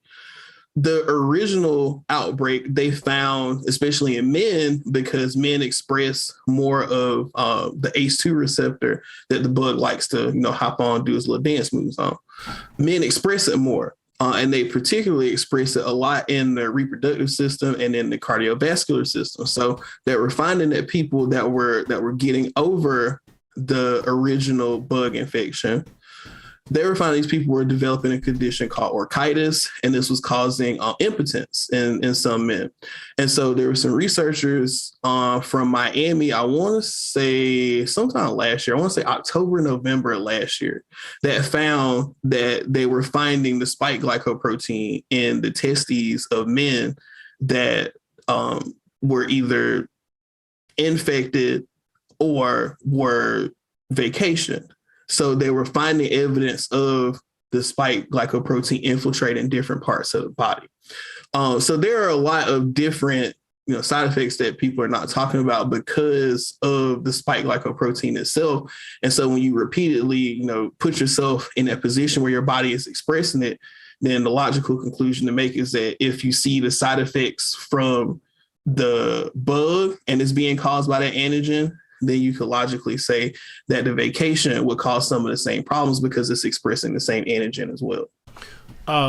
The original outbreak they found, especially in men, because men express more of the ACE2 receptor that the bug likes to, hop on, do his little dance moves on. Men express it more. And they particularly express it a lot in the reproductive system and in the cardiovascular system. So that we're finding that people that were getting over the original bug infection, they were finding these people were developing a condition called orchitis, and this was causing impotence in some men. And so there were some researchers from Miami, I want to say sometime last year, I want to say October, November last year, that found that they were finding the spike glycoprotein in the testes of men that were either infected or were vacationed. So they were finding evidence of the spike glycoprotein infiltrating different parts of the body. So there are a lot of different side effects that people are not talking about because of the spike glycoprotein itself. And so when you repeatedly, put yourself in that position where your body is expressing it, then the logical conclusion to make is that if you see the side effects from the bug and it's being caused by that antigen, then you could logically say that the vacation would cause some of the same problems because it's expressing the same antigen as well.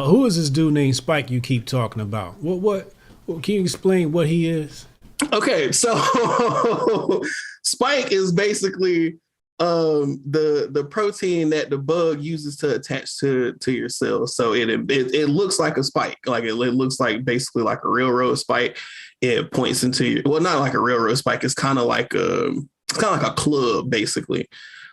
Who is this dude named Spike you keep talking about? What can you explain what he is? Okay, so Spike is basically the protein that the bug uses to attach to your cells. So it looks like a spike, like it looks like basically like a railroad spike. It points into your, well, not like a railroad spike. It's kind of like a club, basically.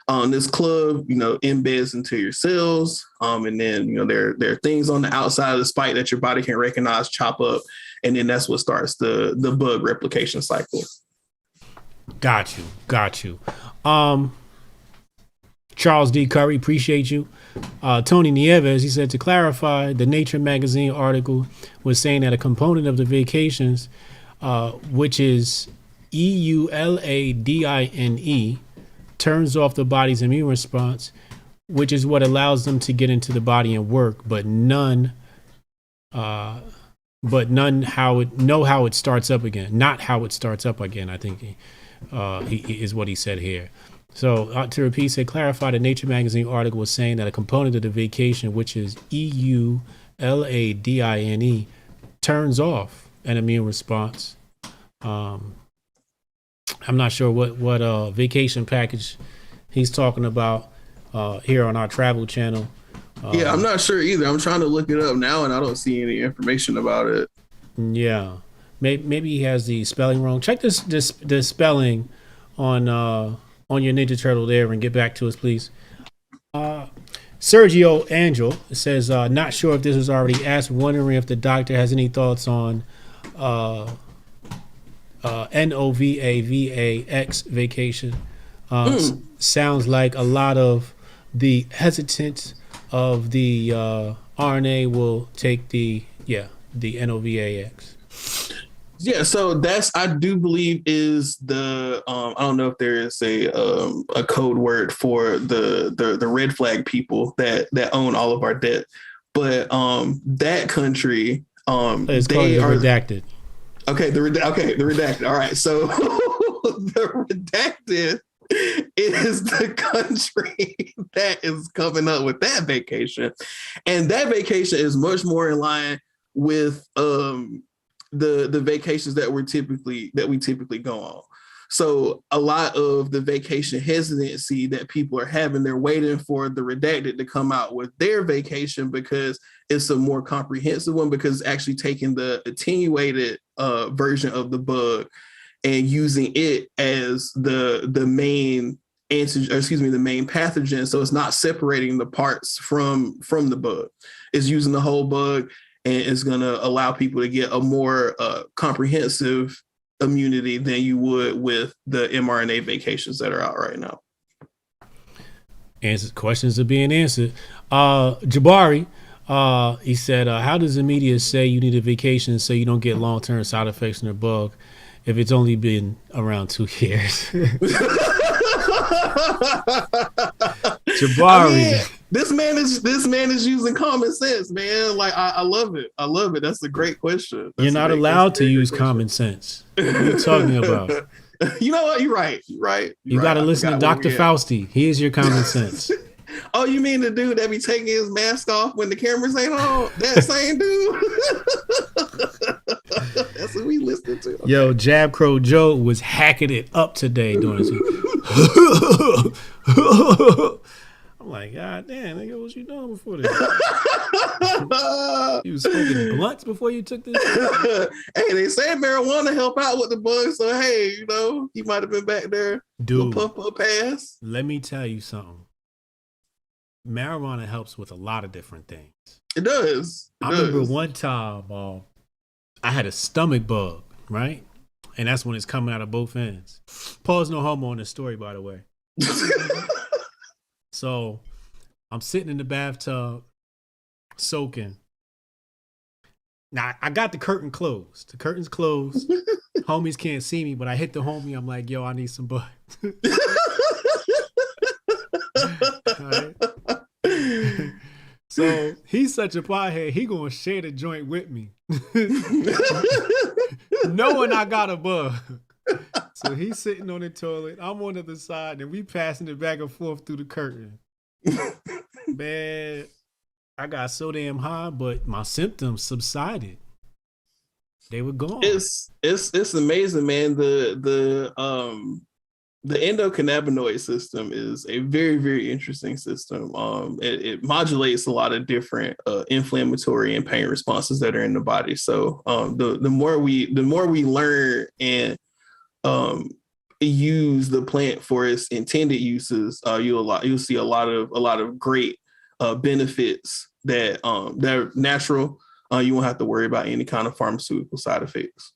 This club, embeds into your cells. And then, there are things on the outside of the spike that your body can recognize, chop up. And then that's what starts the bug replication cycle. Got you. Charles D. Curry, appreciate you. Tony Nieves, he said, to clarify, the Nature magazine article was saying that a component of the vacations, which is EULADINE, turns off the body's immune response, which is what allows them to get into the body and work, but none how it starts up again. Not how it starts up again, I think he is what he said here. So to repeat, say clarify, the Nature magazine article was saying that a component of the vacation, which is EULADINE, turns off an immune response. I'm not sure what vacation package he's talking about here on our travel channel. Yeah, I'm not sure either. I'm trying to look it up now, and I don't see any information about it. Yeah, maybe he has the spelling wrong. Check this spelling on your Ninja Turtle there, and get back to us, please. Sergio Angel says, not sure if this was already asked, wondering if the doctor has any thoughts on NOVAVAX vacation. Sounds like a lot of the hesitance of the RNA will take the NOVAX. Yeah, so that's, I do believe, is the I don't know if there is a code word for the red flag people that own all of our debt, but that country it's called the redacted. Okay, the redacted. All right, so the redacted is the country that is coming up with that vacation, and that vacation is much more in line with the vacations that we typically go on. So a lot of the vacation hesitancy that people are having, they're waiting for the redacted to come out with their vacation because it's a more comprehensive one, because it's actually taking the attenuated version of the bug and using it as the main the main pathogen. So it's not separating the parts from the bug. It's using the whole bug. and it's going to allow people to get a more comprehensive immunity than you would with the mRNA vacations that are out right now. Questions are being answered. Jabari, he said, how does the media say you need a vacation so you don't get long-term side effects from the bug if it's only been around 2 years? Jabari. I mean, this man is using common sense, man. Like I love it. I love it. That's a great question. You're not allowed to use common sense. What are you talking about? You know what? You're right. You're right. You got to listen to Dr. Fauci. Here's your common sense. Oh, you mean the dude that be taking his mask off when the cameras ain't on? That same dude? That's what we listen to. Okay. Yo, Jab Crow Joe was hacking it up today doing this. I'm like, God damn, nigga, what you doing before this? You was smoking blunts before you took this? Hey, they say marijuana help out with the bug, so hey, you know, he might have been back there. Dude, puff pass. Let me tell you something. Marijuana helps with a lot of different things. It does. I remember one time I had a stomach bug, right? And that's when it's coming out of both ends. Pause no homo on this story, by the way. So I'm sitting in the bathtub, soaking. Now I got the curtain closed. The curtain's closed. Homies can't see me, but I hit the homie. I'm like, yo, I need some bud. Right? So he's such a pothead. He gonna share the joint with me, knowing I got a bug. So he's sitting on the toilet. I'm on the other side, and we passing it back and forth through the curtain. Man, I got so damn high, but my symptoms subsided. They were gone. It's amazing, man. The endocannabinoid system is a very, very interesting system. It modulates a lot of different inflammatory and pain responses that are in the body. So the more we learn and use the plant for its intended uses, you'll see a lot of great benefits that are natural. You won't have to worry about any kind of pharmaceutical side effects.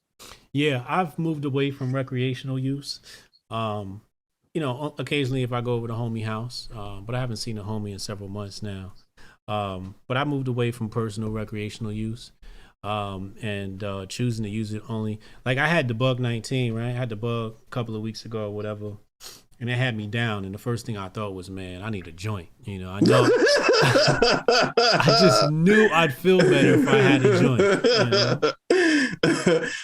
Yeah, I've moved away from recreational use. You know, occasionally if I go over to homie house, but I haven't seen a homie in several months now. But I moved away from personal recreational use. And choosing to use it only, like I had the bug 19, right? I had the bug a couple of weeks ago or whatever, and it had me down. And the first thing I thought was, man, I need a joint. You know, I know. I just knew I'd feel better if I had a joint. You know?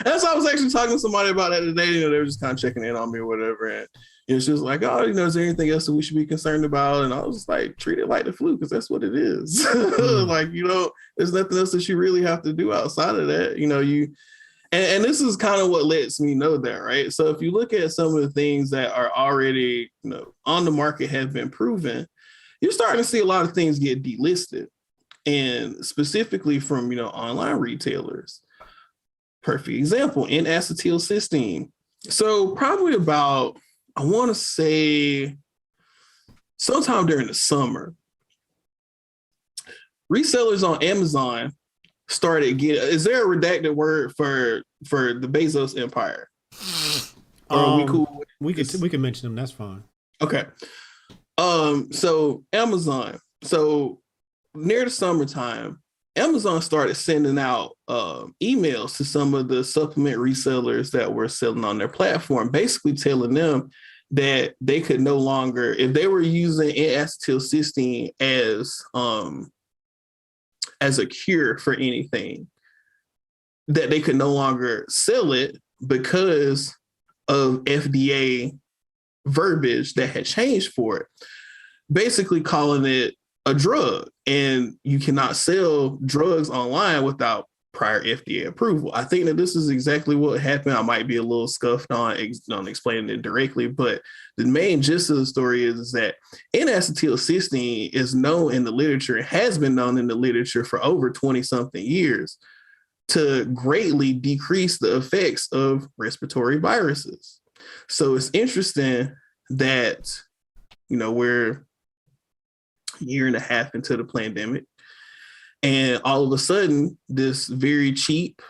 That's why I was actually talking to somebody about that today. You know, they were just kind of checking in on me or whatever, and she was like, "Oh, you know, is there anything else that we should be concerned about?" And I was like, "Treat it like the flu, because that's what it is." Like, you know, there's nothing else that you really have to do outside of that. You know, and this is kind of what lets me know that, right? So if you look at some of the things that are already, you know, on the market have been proven, you're starting to see a lot of things get delisted, and specifically from, you know, online retailers. Perfect example, N-acetylcysteine. So probably about, I want to say sometime during the summer, resellers on Amazon started getting, is there a redacted word for the Bezos empire? Or are we cool? We can mention them. That's fine. Okay. So Amazon. So near the summertime, Amazon started sending out emails to some of the supplement resellers that were selling on their platform, basically telling them that they could no longer, if they were using N-acetylcysteine as a cure for anything, that they could no longer sell it because of FDA verbiage that had changed for it, basically calling it a drug, and you cannot sell drugs online without prior FDA approval. I think that this is exactly what happened. I might be a little scuffed on explaining it directly, but the main gist of the story is that N-acetylcysteine is known in the literature, it has been known in the literature for over 20 something years, to greatly decrease the effects of respiratory viruses. So it's interesting that, you know, we're a year and a half into the pandemic, And all of a sudden, this very cheap,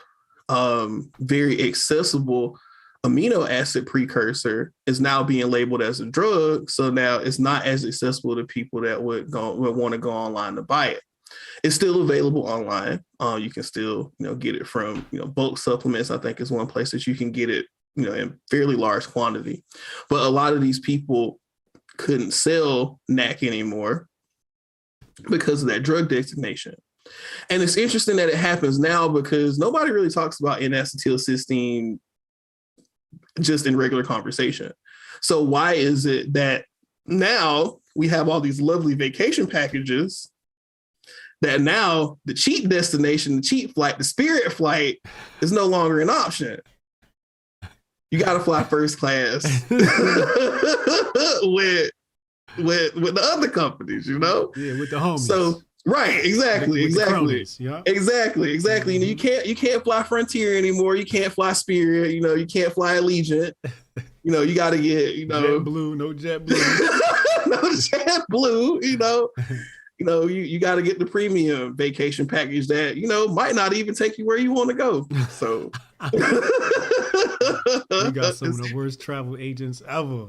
very accessible amino acid precursor is now being labeled as a drug. So now it's not as accessible to people that would want to go online to buy it. It's still available online. You can still, get it from, bulk supplements. I think is one place that you can get it, in fairly large quantity. But a lot of these people couldn't sell NAC anymore because of that drug designation. And it's interesting that it happens now because nobody really talks about N-acetylcysteine just in regular conversation. So why is it that now we have all these lovely vacation packages that now the cheap destination, the cheap flight, the Spirit flight is no longer an option? You got to fly first class with the other companies, Yeah, with the homies. So right, exactly. Yeah. Exactly. Mm-hmm. You can't fly Frontier anymore. You can't fly Spirit. You can't fly Allegiant. You got to get JetBlue, no JetBlue, no JetBlue. You got to get the premium vacation package that might not even take you where you want to go. So we got some of the worst travel agents ever.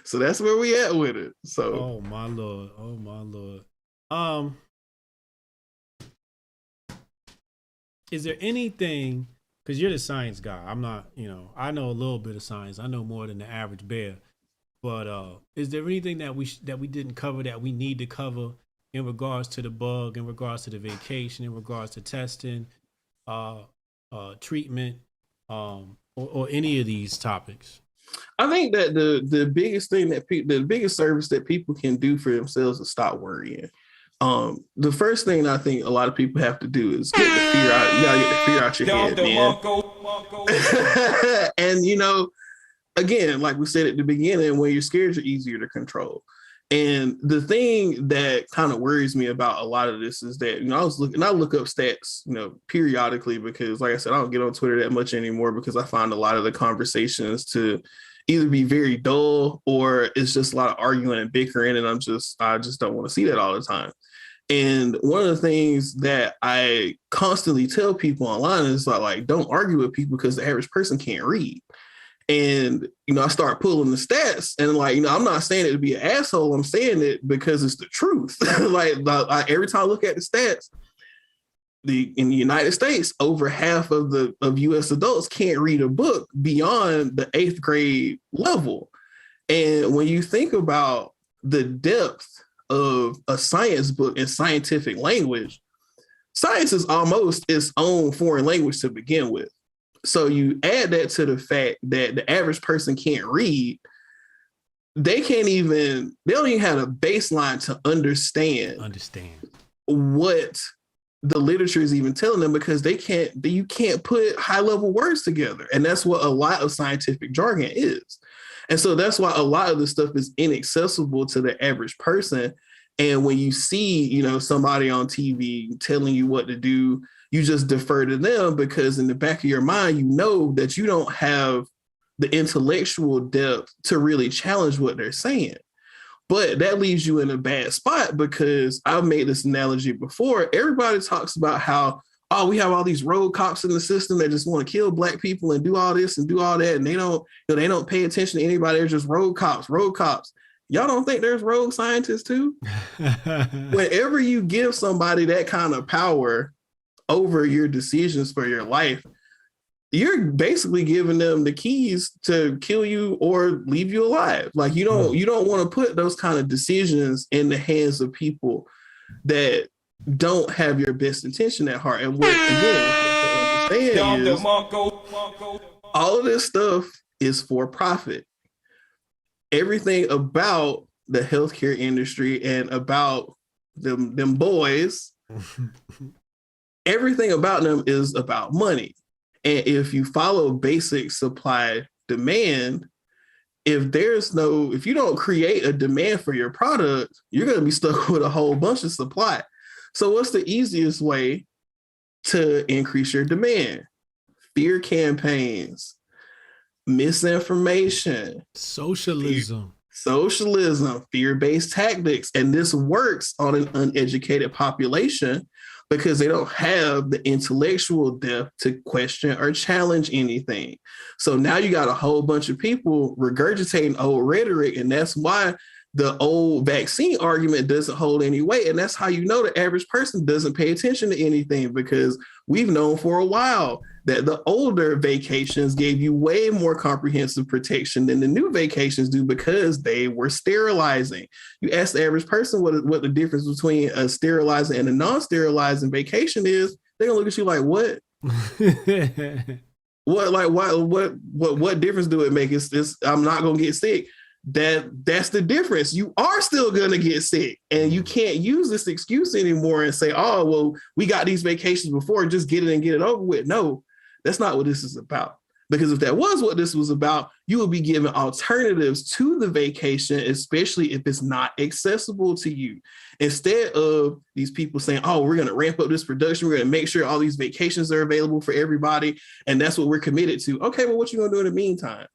So that's where we at with it. So oh my lord. Is there anything, because you're the science guy, I'm not, I know a little bit of science, I know more than the average bear, but is there anything that we didn't cover that we need to cover in regards to the bug, in regards to the vacation, in regards to testing, treatment, or any of these topics? I think that the biggest thing that the biggest service that people can do for themselves is stop worrying. The first thing I think a lot of people have to do is get the fear out. You gotta get the fear out your head, man. And again, like we said at the beginning, when you're scared, you're easier to control. And the thing that kind of worries me about a lot of this is that, I look up stats, periodically, because like I said, I don't get on Twitter that much anymore because I find a lot of the conversations to either be very dull or it's just a lot of arguing and bickering. And I just don't want to see that all the time. And one of the things that I constantly tell people online is like, don't argue with people because the average person can't read. And, I start pulling the stats and I'm not saying it to be an asshole. I'm saying it because it's the truth. Every time I look at the stats, in the United States, over half of US adults can't read a book beyond the 8th grade level. And when you think about the depth of a science book in scientific language, science is almost its own foreign language to begin with. So you add that to the fact that the average person can't read, they don't even have a baseline to understand what the literature is even telling them, because you can't put high level words together. And that's what a lot of scientific jargon is. And so that's why a lot of this stuff is inaccessible to the average person. And when you see, somebody on TV telling you what to do, you just defer to them because in the back of your mind, that you don't have the intellectual depth to really challenge what they're saying. But that leaves you in a bad spot because I've made this analogy before. Everybody talks about how, we have all these rogue cops in the system that just want to kill black people and do all this and do all that. And they don't pay attention to anybody. They're just rogue cops. Y'all don't think there's rogue scientists too? Whenever you give somebody that kind of power over your decisions for your life, you're basically giving them the keys to kill you or leave you alive. Like you don't want to put those kind of decisions in the hands of people that don't have your best intention at heart. And what understand is all of this stuff is for profit. Everything about the healthcare industry and about them boys, everything about them is about money. And if you follow basic supply demand, if you don't create a demand for your product, you're going to be stuck with a whole bunch of supply. So what's the easiest way to increase your demand? Fear campaigns, misinformation, socialism, Socialism, fear-based tactics, and this works on an uneducated population because they don't have the intellectual depth to question or challenge anything. So now you got a whole bunch of people regurgitating old rhetoric, and that's why the old vaccine argument doesn't hold any weight. And that's how you know the average person doesn't pay attention to anything, because we've known for a while that the older vacations gave you way more comprehensive protection than the new vacations do, because they were sterilizing. You ask the average person what the difference between a sterilizing and a non-sterilizing vacation is, they're gonna look at you like, what? What difference do it make? It's I'm not gonna get sick. That's the difference. You are still gonna get sick, and you can't use this excuse anymore and say, oh, well, we got these vacations before, just get it and get it over with. No, that's not what this is about. Because if that was what this was about, you would be given alternatives to the vacation, especially if it's not accessible to you. Instead of these people saying, oh, we're going to ramp up this production, we're going to make sure all these vacations are available for everybody, and that's what we're committed to. Okay, well, what you going to do in the meantime?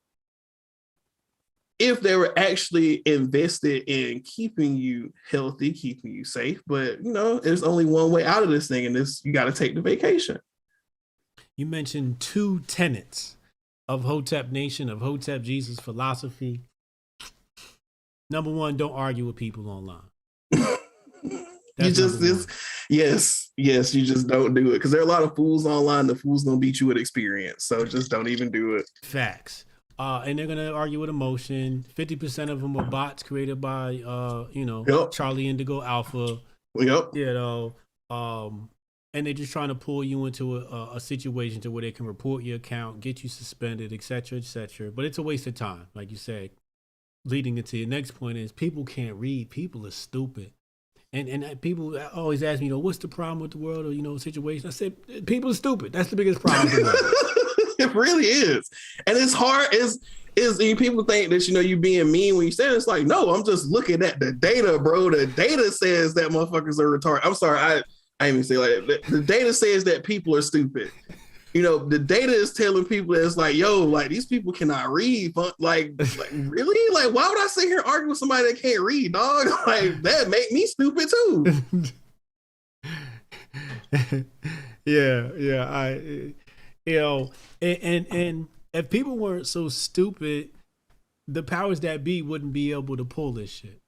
If they were actually invested in keeping you healthy, keeping you safe, but there's only one way out of this thing, and this, you got to take the vacation. You mentioned two tenets of Hotep Nation, of Hotep Jesus philosophy. Number one, don't argue with people online. You just don't do it, because there are a lot of fools online. The fools gonna beat you with experience, so just don't even do it. Facts. And they're gonna argue with emotion. 50% of them are bots created by Charlie Indigo Alpha. Yep. And they're just trying to pull you into a situation to where they can report your account, get you suspended, et cetera, et cetera. But it's a waste of time, like you said. Leading into your next point is people can't read. People are stupid. And people always ask me, what's the problem with the world or, situation? I said, people are stupid. That's the biggest problem with the world. It really is. And it's hard. People think that, you being mean when you say it. It's like, no, I'm just looking at the data, bro. The data says that motherfuckers are retarded. I'm sorry. I didn't even say like that. The data says that people are stupid. The data is telling people that it's like, yo, like these people cannot read. But like really? Like, why would I sit here and argue with somebody that can't read, dog? Like, that make me stupid too. And if people weren't so stupid, the powers that be wouldn't be able to pull this shit.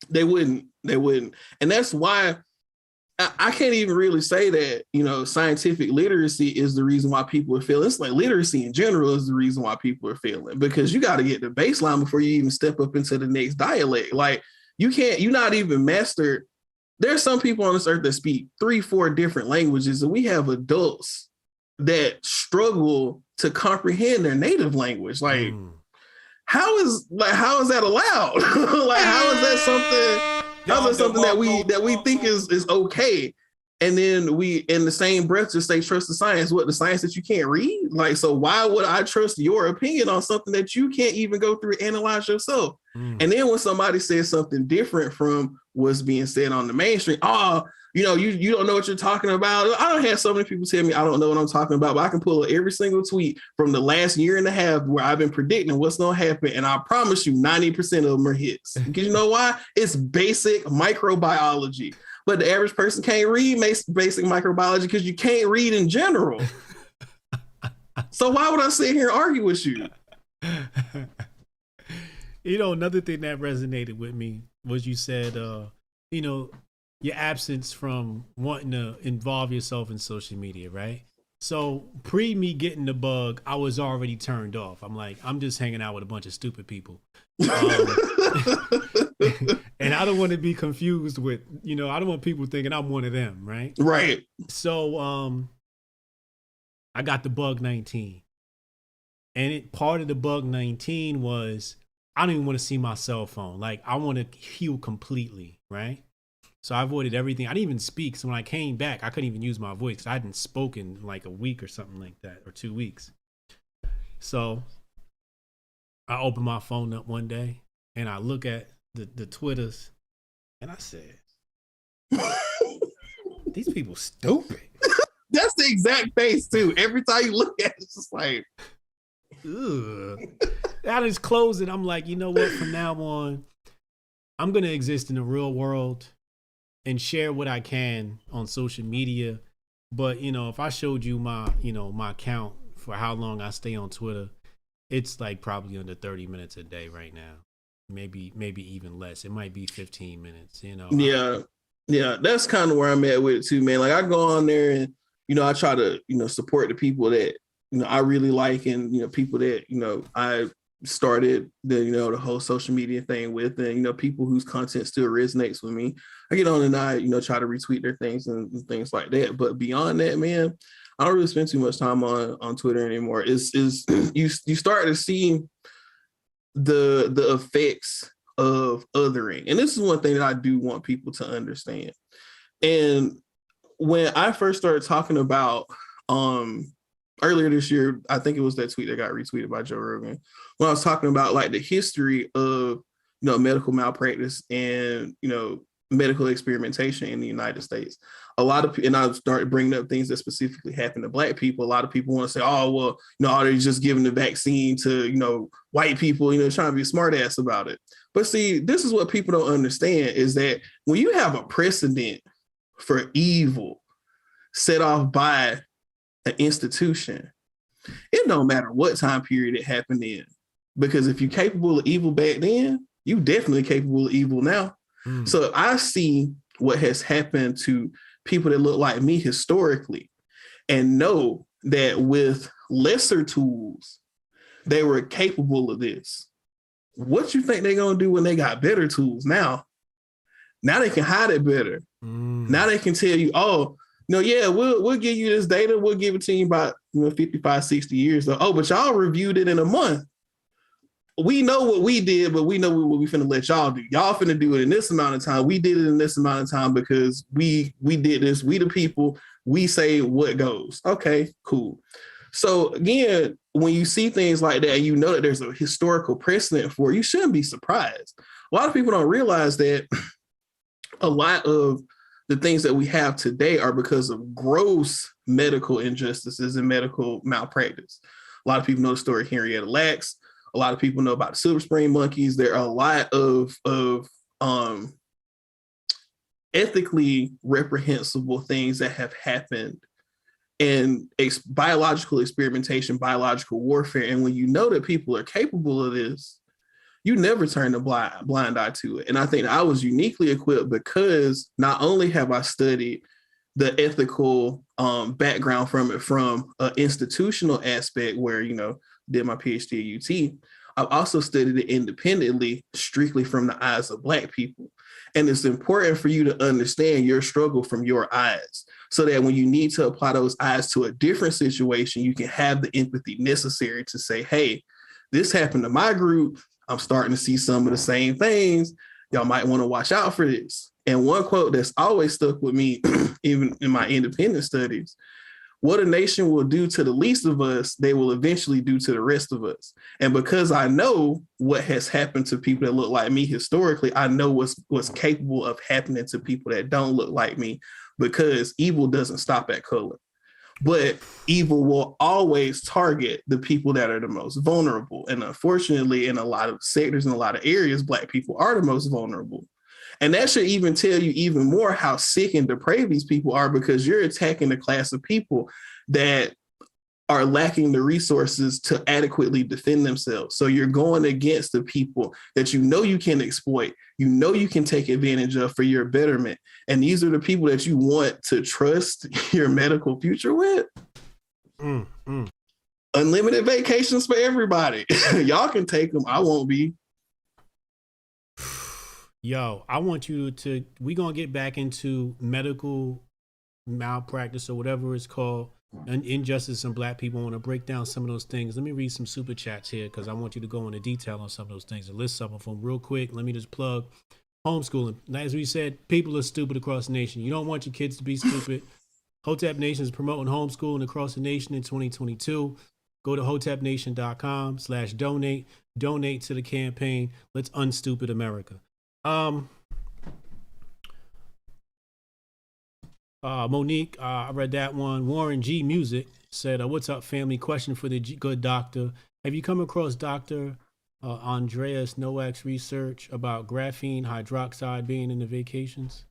They wouldn't. And that's why I can't even really say that, scientific literacy is the reason why people are failing. It's like literacy in general is the reason why people are failing, because you got to get the baseline before you even step up into the next dialect. Like, you're not even mastered. There's some people on this earth that speak 3-4 different languages, and we have adults that struggle to comprehend their native language. Like, how is that allowed? Like, how is that something? How's that something that we think is okay? And then we, in the same breath, just say trust the science. What, the science that you can't read? Like, so why would I trust your opinion on something that you can't even go through and analyze yourself? And then when somebody says something different from what's being said on the mainstream, you don't know what you're talking about. I don't have so many people tell me I don't know what I'm talking about, but I can pull up every single tweet from the last year and a half where I've been predicting what's going to happen. And I promise you 90% of them are hits. Because you know why? It's basic microbiology. But the average person can't read basic microbiology because you can't read in general. So why would I sit here and argue with you? Another thing that resonated with me was you said, your absence from wanting to involve yourself in social media, right? So pre me getting the bug, I was already turned off. I'm like, I'm just hanging out with a bunch of stupid people. And I don't want to be confused with, I don't want people thinking I'm one of them, right? Right. So I got the bug 19. And part of the bug 19 was I don't even want to see my cell phone. Like, I want to heal completely, right? So I avoided everything. I didn't even speak. So when I came back, I couldn't even use my voice because I hadn't spoken in like a week or something like that, or 2 weeks. So I opened my phone up one day and I look at the Twitters and I said, these people stupid. That's the exact face too. Every time you look at it, it's just like, ugh. That is closing. I'm like, you know what? From now on, I'm gonna exist in the real world and share what I can on social media. But you know, if I showed you my, you know, my count for how long I stay on Twitter, it's like probably under 30 minutes a day right now. Maybe even less. It might be 15 minutes, you know. Yeah, that's kind of where I'm at with it too, man. Like I go on there and I try to support the people that I really like, and people that I started the whole social media thing with, and people whose content still resonates with me. I get on and I try to retweet their things and things like that. But beyond that, man, I don't really spend too much time on Twitter anymore. Is you start to see the effects of othering. And this is one thing that I do want people to understand. And when I first started talking about earlier this year, I think it was that tweet that got retweeted by Joe Rogan, when I was talking about like the history of medical malpractice and medical experimentation in the United States. A lot of, and I started bringing up things that specifically happen to Black people. A lot of people want to say, oh, well, they're just giving the vaccine to, white people, trying to be a smart ass about it. But see, this is what people don't understand, is that when you have a precedent for evil set off by an institution, it don't matter what time period it happened in. Because if you're capable of evil back then, you definitely capable of evil now. So I see what has happened to people that look like me historically and know that with lesser tools, they were capable of this. What you think they're going to do when they got better tools now? Now they can hide it better. Now they can tell you, oh, no, yeah, we'll give you this data. We'll give it to you about 55, 60 years. Oh, but y'all reviewed it in a month. We know what we did, but we know what we finna let y'all do. Y'all finna do it in this amount of time. We did it in this amount of time because we did this. We the people, we say what goes. Okay, cool. So again, when you see things like that, you know that there's a historical precedent for it, you shouldn't be surprised. A lot of people don't realize that a lot of the things that we have today are because of gross medical injustices and medical malpractice. A lot of people know the story of Henrietta Lacks. A lot of people know about the Silver Spring monkeys. There are a lot of ethically reprehensible things that have happened in biological experimentation, biological warfare. And when you know that people are capable of this, you never turn a blind eye to it. And I think I was uniquely equipped because not only have I studied the ethical background from it from an institutional aspect where, did my PhD at UT, I've also studied it independently, strictly from the eyes of Black people. And it's important for you to understand your struggle from your eyes so that when you need to apply those eyes to a different situation, you can have the empathy necessary to say, hey, this happened to my group. I'm starting to see some of the same things. Y'all might want to watch out for this. And one quote that's always stuck with me, even in my independent studies, what a nation will do to the least of us, they will eventually do to the rest of us. And because I know what has happened to people that look like me historically, I know what's capable of happening to people that don't look like me, because evil doesn't stop at color. But evil will always target the people that are the most vulnerable. And unfortunately, in a lot of sectors, in a lot of areas, Black people are the most vulnerable. And that should even tell you even more how sick and depraved these people are, because you're attacking the class of people that are lacking the resources to adequately defend themselves. So you're going against the people that you can exploit, you can take advantage of for your betterment. And these are the people that you want to trust your medical future with. Unlimited vacations for everybody. Y'all can take them. I won't be. Yo, I want you to, we're going to get back into medical malpractice or whatever it's called, and injustice in Black people. I want to break down some of those things. Let me read some super chats here because I want you to go into detail on some of those things and list some of them real quick. Let me just plug homeschooling. As we said, people are stupid across the nation. You don't want your kids to be stupid. Hotep Nation is promoting homeschooling across the nation in 2022. Go to hotepnation.com/donate. Donate to the campaign. Let's unstupid America. Monique, I read that one. Warren G Music said, what's up, family? Question for the good doctor. Have you come across Dr. Andreas Nowak's research about graphene hydroxide being in the vacations?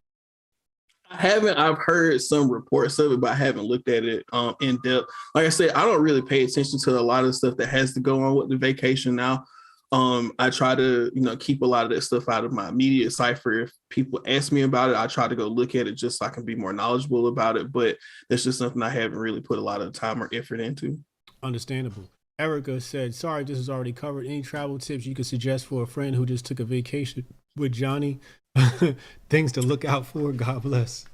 I haven't. I've heard some reports of it, but I haven't looked at it in depth. Like I said, I don't really pay attention to a lot of stuff that has to go on with the vacation now. I try to, keep a lot of that stuff out of my immediate cipher. If people ask me about it, I try to go look at it just so I can be more knowledgeable about it. But that's just something I haven't really put a lot of time or effort into. Understandable. Erica said, sorry, this is already covered. Any travel tips you could suggest for a friend who just took a vacation with Johnny? Things to look out for. God bless.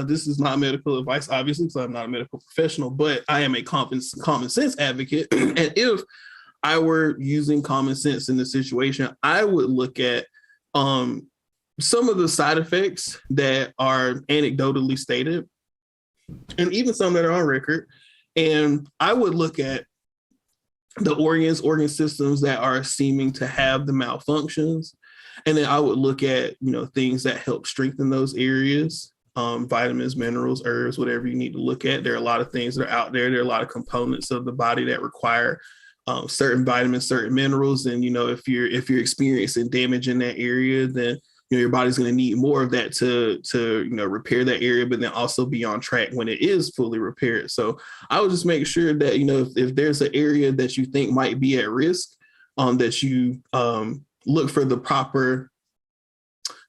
This is not medical advice, obviously, because I'm not a medical professional, but I am a common sense advocate. And if I were using common sense in the situation, I would look at some of the side effects that are anecdotally stated, and even some that are on record. And I would look at the organ systems that are seeming to have the malfunctions. And then I would look at, things that help strengthen those areas, vitamins, minerals, herbs, whatever you need to look at. There are a lot of things that are out there. There are a lot of components of the body that require certain vitamins, certain minerals. And, if you're experiencing damage in that area, then your body's going to need more of that to repair that area, but then also be on track when it is fully repaired. So I would just make sure that, if there's an area that you think might be at risk, that you look for the proper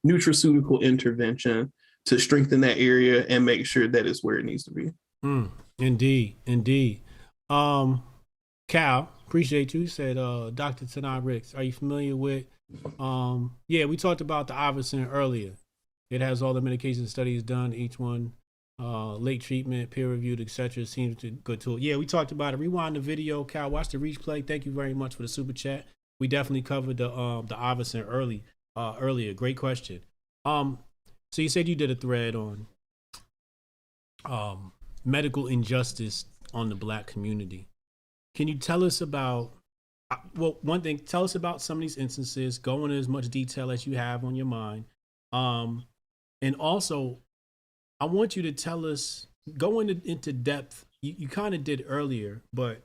nutraceutical intervention to strengthen that area and make sure that it's where it needs to be. Indeed. Cal, appreciate you. Said, Dr. Tanei Ricks, are you familiar with we talked about the Iverson earlier. It has all the medication studies done, each one late treatment, peer reviewed, etc. Seems to good tool. Yeah, we talked about it. Rewind the video, Cal. Watch the replay. Thank you very much for the super chat. We definitely covered the Iverson earlier. Great question. So you said you did a thread on medical injustice on the Black community. Can you tell us about? Well, one thing, tell us about some of these instances, go into as much detail as you have on your mind. And also, I want you to tell us, go into depth. You kind of did earlier, but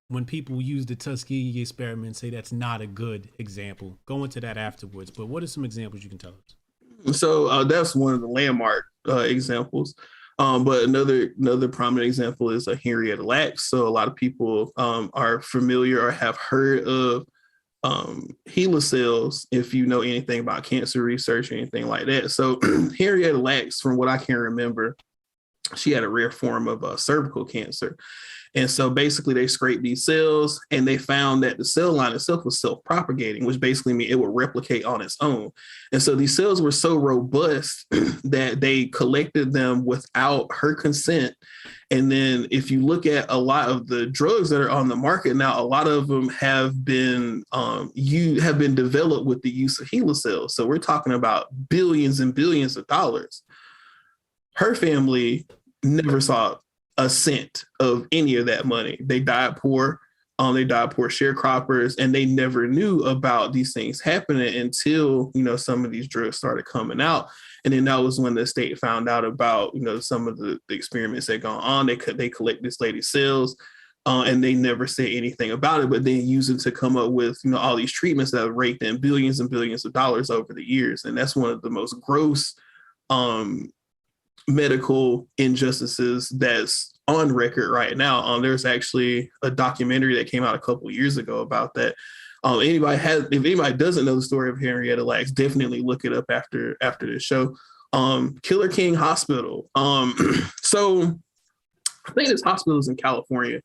when people use the Tuskegee Experiment, say that's not a good example, go into that afterwards. But what are some examples you can tell us? So that's one of the landmark examples. But another prominent example is Henrietta Lacks. So a lot of people are familiar or have heard of HeLa cells, if you know anything about cancer research or anything like that. So Henrietta Lacks, from what I can remember, she had a rare form of cervical cancer. And so basically they scraped these cells and they found that the cell line itself was self-propagating, which basically means it would replicate on its own. And so these cells were so robust that they collected them without her consent. And then if you look at a lot of the drugs that are on the market now, a lot of them have been developed with the use of HeLa cells. So we're talking about billions and billions of dollars. Her family never saw a cent of any of that money. They died poor. They died poor sharecroppers, and they never knew about these things happening until, some of these drugs started coming out. And then that was when the state found out about, some of the experiments that gone on. They collect this lady's cells, and they never say anything about it, but then use it to come up with, all these treatments that have raked in billions and billions of dollars over the years. And that's one of the most gross medical injustices that's on record right now. There's actually a documentary that came out a couple years ago about that. If anybody doesn't know the story of Henrietta Lacks, definitely look it up after the show. Killer King Hospital. So I think this hospital is in California.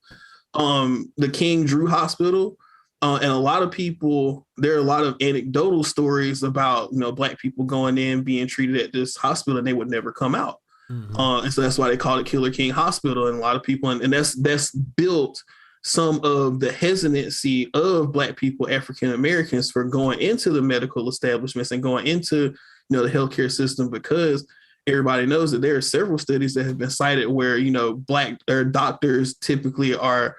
The King Drew Hospital. And a lot of people, there are a lot of anecdotal stories about, Black people going in, being treated at this hospital, and they would never come out. Mm-hmm. And so that's why they call it Killer King Hospital. And a lot of people, and that's built some of the hesitancy of Black people, African Americans, for going into the medical establishments and going into, the healthcare system, because everybody knows that there are several studies that have been cited where, Black or doctors typically are,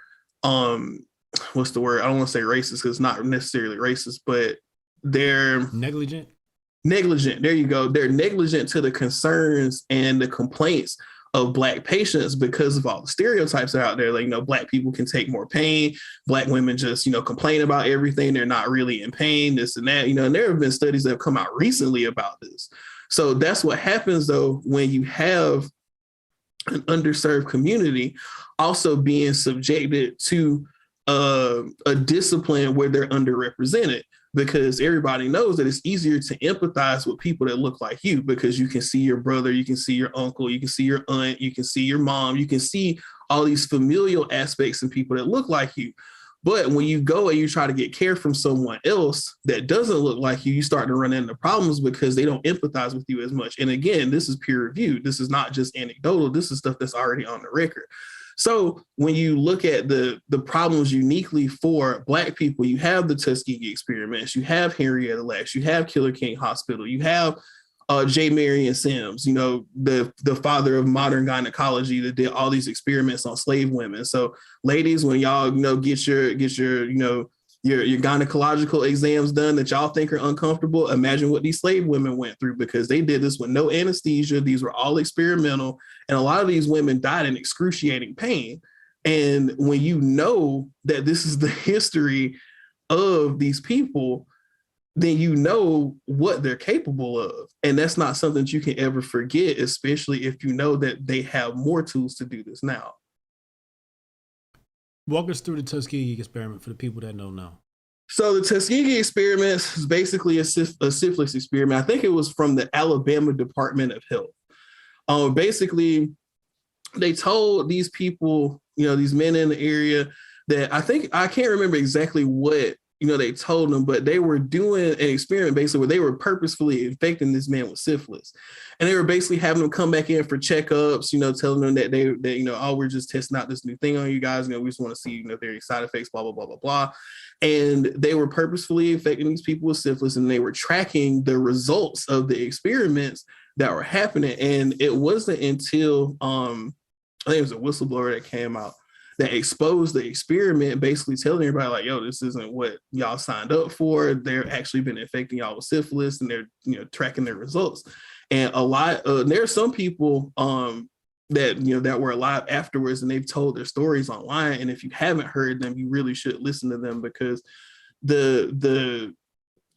what's the word? I don't want to say racist because it's not necessarily racist, but they're negligent. There you go. They're negligent to the concerns and the complaints of Black patients because of all the stereotypes that are out there. Like, Black people can take more pain. Black women just, complain about everything. They're not really in pain, this and that, and there have been studies that have come out recently about this. So that's what happens, though, when you have an underserved community also being subjected to a discipline where they're underrepresented, because everybody knows that it's easier to empathize with people that look like you, because you can see your brother, you can see your uncle, you can see your aunt, you can see your mom, you can see all these familial aspects in people that look like you. But when you go and you try to get care from someone else that doesn't look like you, you start to run into problems because they don't empathize with you as much. And again, this is peer reviewed. This is not just anecdotal. This is stuff that's already on the record. So when you look at the problems uniquely for Black people, you have the Tuskegee experiments, you have Henrietta Lacks, you have Killer King Hospital, you have J. Marion Sims, the father of modern gynecology that did all these experiments on slave women. So ladies, when y'all, get your gynecological exams done that y'all think are uncomfortable, imagine what these slave women went through, because they did this with no anesthesia. These were all experimental. And a lot of these women died in excruciating pain. And when you know that this is the history of these people, then you know what they're capable of. And that's not something that you can ever forget, especially if you know that they have more tools to do this now. Walk us through the Tuskegee Experiment for the people that don't know. So the Tuskegee Experiment is basically a syphilis experiment. I think it was from the Alabama Department of Health. Basically, they told these people, these men in the area, that I can't remember exactly what they told them, but they were doing an experiment basically where they were purposefully infecting this man with syphilis. And they were basically having them come back in for checkups, telling them that they we're just testing out this new thing on you guys. We just want to see, if there are any side effects, blah, blah, blah, blah, blah. And they were purposefully infecting these people with syphilis, and they were tracking the results of the experiments that were happening. And it wasn't until, I think it was a whistleblower that came out that exposed the experiment, basically telling everybody like, yo, this isn't what y'all signed up for. They're actually been infecting y'all with syphilis, and they're tracking their results. And there are some people that were alive afterwards, and they've told their stories online. And if you haven't heard them, you really should listen to them, because the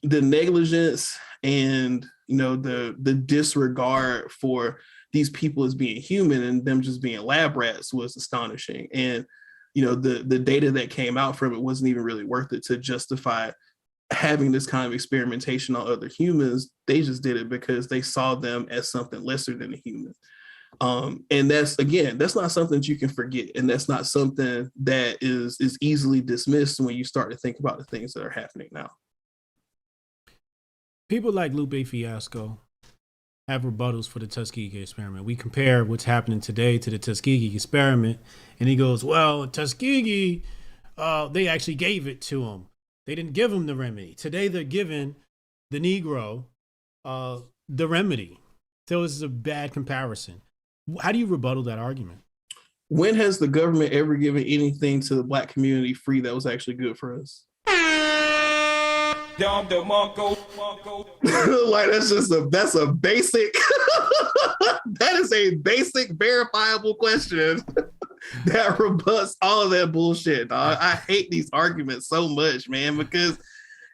negligence and the disregard for these people as being human and them just being lab rats was astonishing. And, the data that came out from it wasn't even really worth it to justify having this kind of experimentation on other humans. They just did it because they saw them as something lesser than a human. And that's not something that you can forget. And that's not something that is easily dismissed when you start to think about the things that are happening now. People like Lupe Fiasco have rebuttals for the Tuskegee Experiment. We compare what's happening today to the Tuskegee Experiment, and he goes, well, Tuskegee, they actually gave it to him. They didn't give him the remedy. Today they're giving the Negro the remedy. So it's a bad comparison. How do you rebuttal that argument? When has the government ever given anything to the Black community free that was actually good for us? Like, that's a basic that is a basic verifiable question that rebuts all of that bullshit, dog. I hate these arguments so much, man, because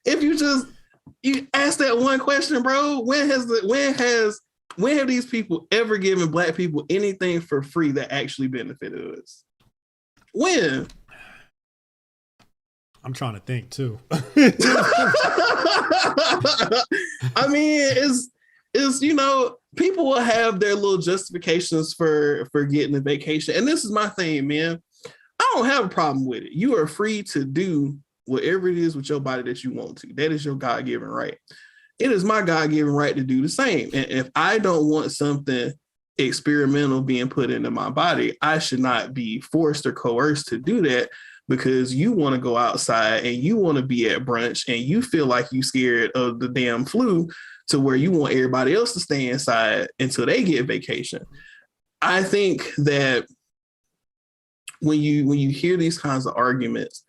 if you ask that one question, bro, when have these people ever given Black people anything for free that actually benefited us? When? I'm trying to think too. I mean, it's people will have their little justifications for getting a vacation. And this is my thing, man. I don't have a problem with it. You are free to do whatever it is with your body that you want to. That is your God-given right. It is my God-given right to do the same. And if I don't want something experimental being put into my body, I should not be forced or coerced to do that, because you want to go outside and you want to be at brunch and you feel like you scared of the damn flu to where you want everybody else to stay inside until they get vacation. I think that when you hear these kinds of arguments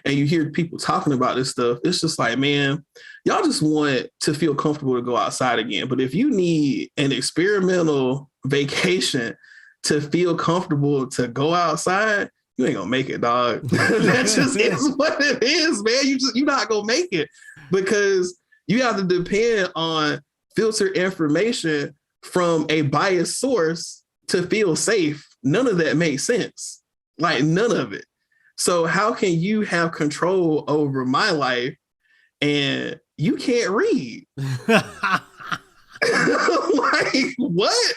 and you hear people talking about this stuff, it's just like, man, y'all just want to feel comfortable to go outside again. But if you need an experimental vacation to feel comfortable to go outside, you ain't gonna make it, dog. That just is what it is, man. You're not gonna make it because you have to depend on filtered information from a biased source to feel safe. None of that makes sense. Like none of it. So how can you have control over my life and you can't read? Like what?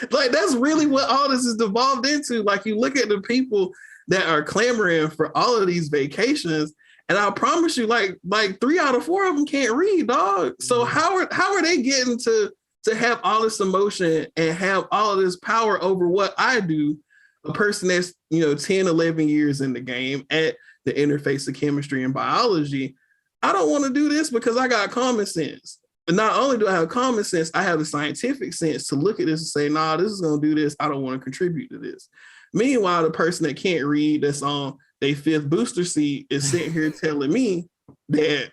Like that's really what all this is devolved into. Like you look at the people that are clamoring for all of these vacations, and I promise you, like 3 out of 4 of them can't read, dog. So how are they getting to have all this emotion and have all of this power over what I do? A person that's 10, 11 years in the game at the interface of chemistry and biology. I don't want to do this because I got common sense. But not only do I have common sense, I have the scientific sense to look at this and say, nah, this is going to do this. I don't want to contribute to this. Meanwhile, the person that can't read that's on their 5th booster seat is sitting here telling me that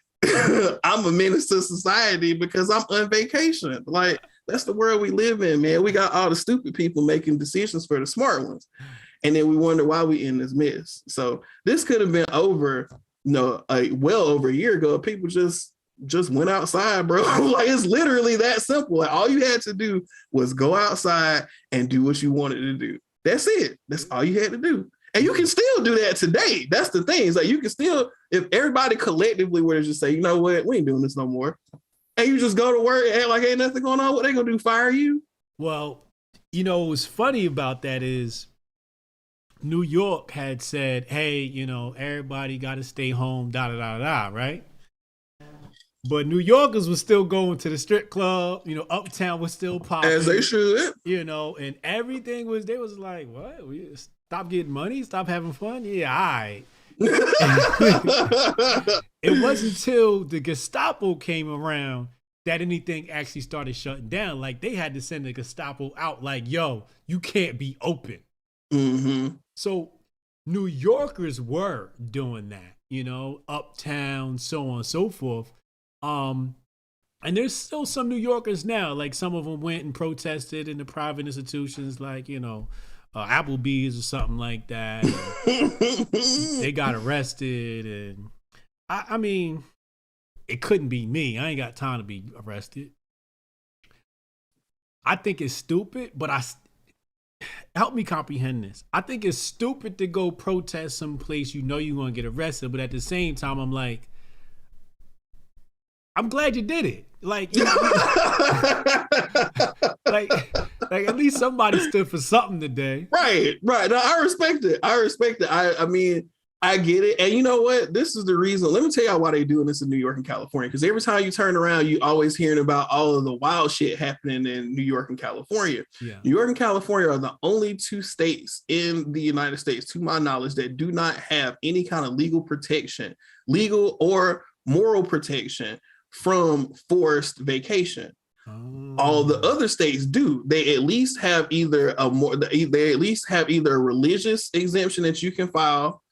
I'm a menace to society because I'm on vacation. Like, that's the world we live in, man. We got all the stupid people making decisions for the smart ones. And then we wonder why we in this mess. So this could have been over, well over a year ago. People just went outside, bro. Like it's literally that simple. Like, all you had to do was go outside and do what you wanted to do. That's it. That's all you had to do. And you can still do that today. That's the thing. It's like you can still, if everybody collectively were to just say, you know what, we ain't doing this no more. And you just go to work and act like ain't nothing going on, what they gonna do, fire you? Well, what's funny about that is New York had said, hey, everybody got to stay home, right? But New Yorkers were still going to the strip club, Uptown was still popping. As they should. And everything was, they was like, what? We stop getting money, stop having fun? Yeah, all right. It wasn't until the Gestapo came around that anything actually started shutting down. Like they had to send the Gestapo out like, yo, you can't be open. Mm-hmm. So New Yorkers were doing that, Uptown, so on and so forth. And there's still some New Yorkers now, like some of them went and protested in the private institutions like, Applebee's or something like that. They got arrested, and I mean, it couldn't be me. I ain't got time to be arrested. I think it's stupid, but help me comprehend this. I think it's stupid to go protest someplace you're going to get arrested, but at the same time, I'm like, I'm glad you did it. Like, like at least somebody stood for something today. Right. No, I respect it. I mean, I get it. And you know what? This is the reason. Let me tell y'all why they're doing this in New York and California. Because every time you turn around, you always hearing about all of the wild shit happening in New York and California. Yeah. New York and California are the only 2 states in the United States, to my knowledge, that do not have any kind of legal protection, legal or moral protection from forced vacation. All the other states do. They at least have either a religious exemption that you can file,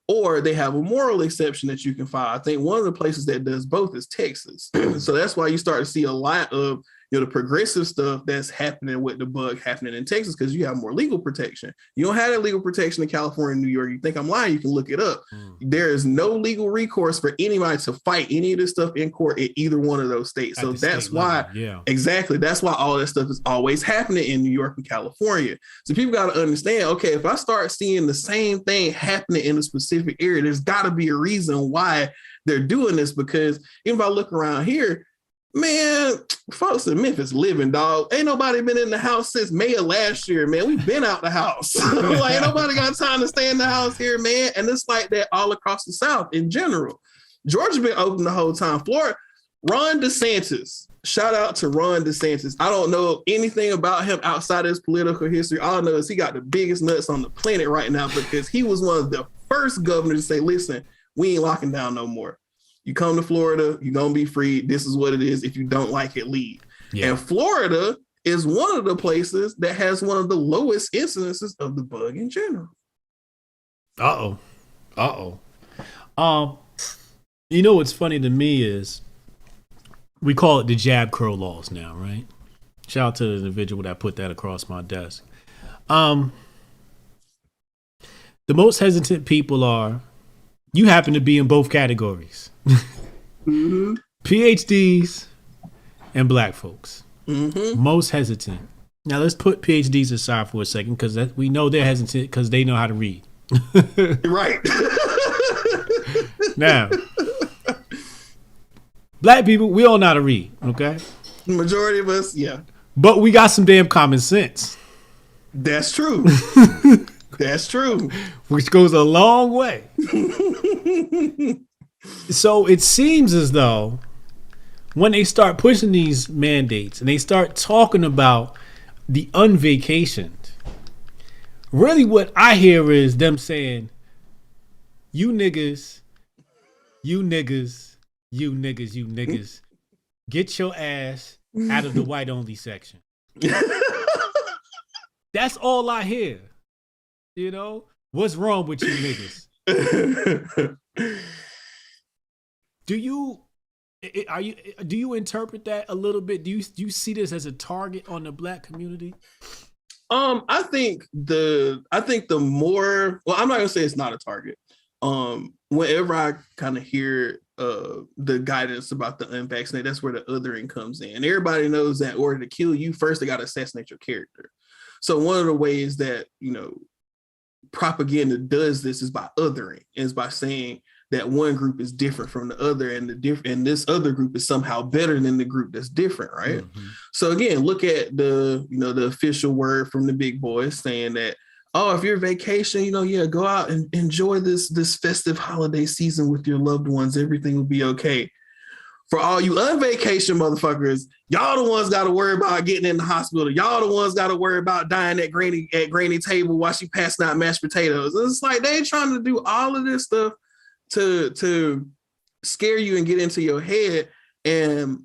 or they have a moral exception that you can file. I think one of the places that does both is Texas. So that's why you start to see a lot of the progressive stuff that's happening with the bug happening in Texas, because you have more legal protection. You don't have that legal protection in California and New York. You think I'm lying? You can look it up. There is no legal recourse for anybody to fight any of this stuff in court in either one of those states. So that's why, exactly, that's why all that stuff is always happening in New York and California. So people got to understand, okay, if I start seeing the same thing happening in a specific area, there's got to be a reason why they're doing this. Because even if I look around here, man, folks in Memphis living, dog. Ain't nobody been in the house since May of last year, man. We've been out the house. Like, ain't nobody got time to stay in the house here, man. And it's like that all across the South in general. Georgia's been open the whole time. Florida, Ron DeSantis. Shout out to Ron DeSantis. I don't know anything about him outside of his political history. All I know is he got the biggest nuts on the planet right now, because he was one of the first governors to say, listen, we ain't locking down no more. You come to Florida, you're going to be free. This is what it is. If you don't like it, leave. Yeah. And Florida is one of the places that has one of the lowest incidences of the bug in general. What's funny to me is we call it the Jab Crow laws now, right? Shout out to the individual that put that across my desk. The most hesitant people are, you happen to be in both categories. Mm-hmm. PhDs and black folks. Mm-hmm. Most hesitant. Now let's put PhDs aside for a second because we know they're hesitant because they know how to read. Right. Now, black people, we all know how to read, okay? The majority of us, yeah. But we got some damn common sense. That's true. That's true. Which goes a long way. So it seems as though when they start pushing these mandates and they start talking about the unvacationed, really what I hear is them saying, you niggas, get your ass out of the white only section. That's all I hear. You know, what's wrong with you niggas? Do you interpret that a little bit? Do you see this as a target on the black community? I think the more, well, I'm not gonna say it's not a target. Whenever I kind of hear the guidance about the unvaccinated, that's where the othering comes in. Everybody knows that in order to kill you, first they got to assassinate your character. So one of the ways that, you know, propaganda does this is by othering, is by saying that one group is different from the other, and and this other group is somehow better than the group that's different, right? Mm-hmm. So again, look at the official word from the big boys saying that, oh, if you're vacation, go out and enjoy this festive holiday season with your loved ones. Everything will be okay. For all you unvacation motherfuckers, y'all the ones got to worry about getting in the hospital. Y'all the ones got to worry about dying at granny table while she passing out mashed potatoes. And it's like they trying to do all of this stuff to scare you and get into your head. And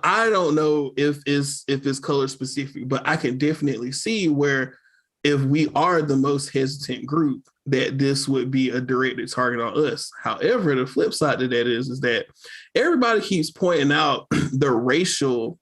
I don't know if it's color specific, but I can definitely see where if we are the most hesitant group, that this would be a directed target on us. However, the flip side to that is that everybody keeps pointing out the racial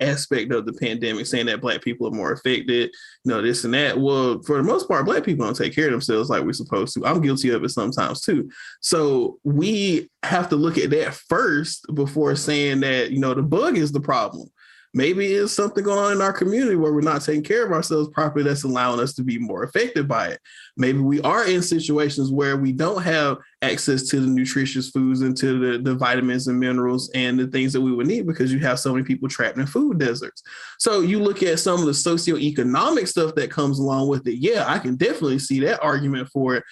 aspect of the pandemic, saying that black people are more affected, this and that. Well, for the most part, black people don't take care of themselves like we're supposed to. I'm guilty of it sometimes too. So we have to look at that first before saying that, the bug is the problem. Maybe it's something going on in our community where we're not taking care of ourselves properly that's allowing us to be more affected by it. Maybe we are in situations where we don't have access to the nutritious foods and to the vitamins and minerals and the things that we would need because you have so many people trapped in food deserts. So you look at some of the socioeconomic stuff that comes along with it. Yeah, I can definitely see that argument for it.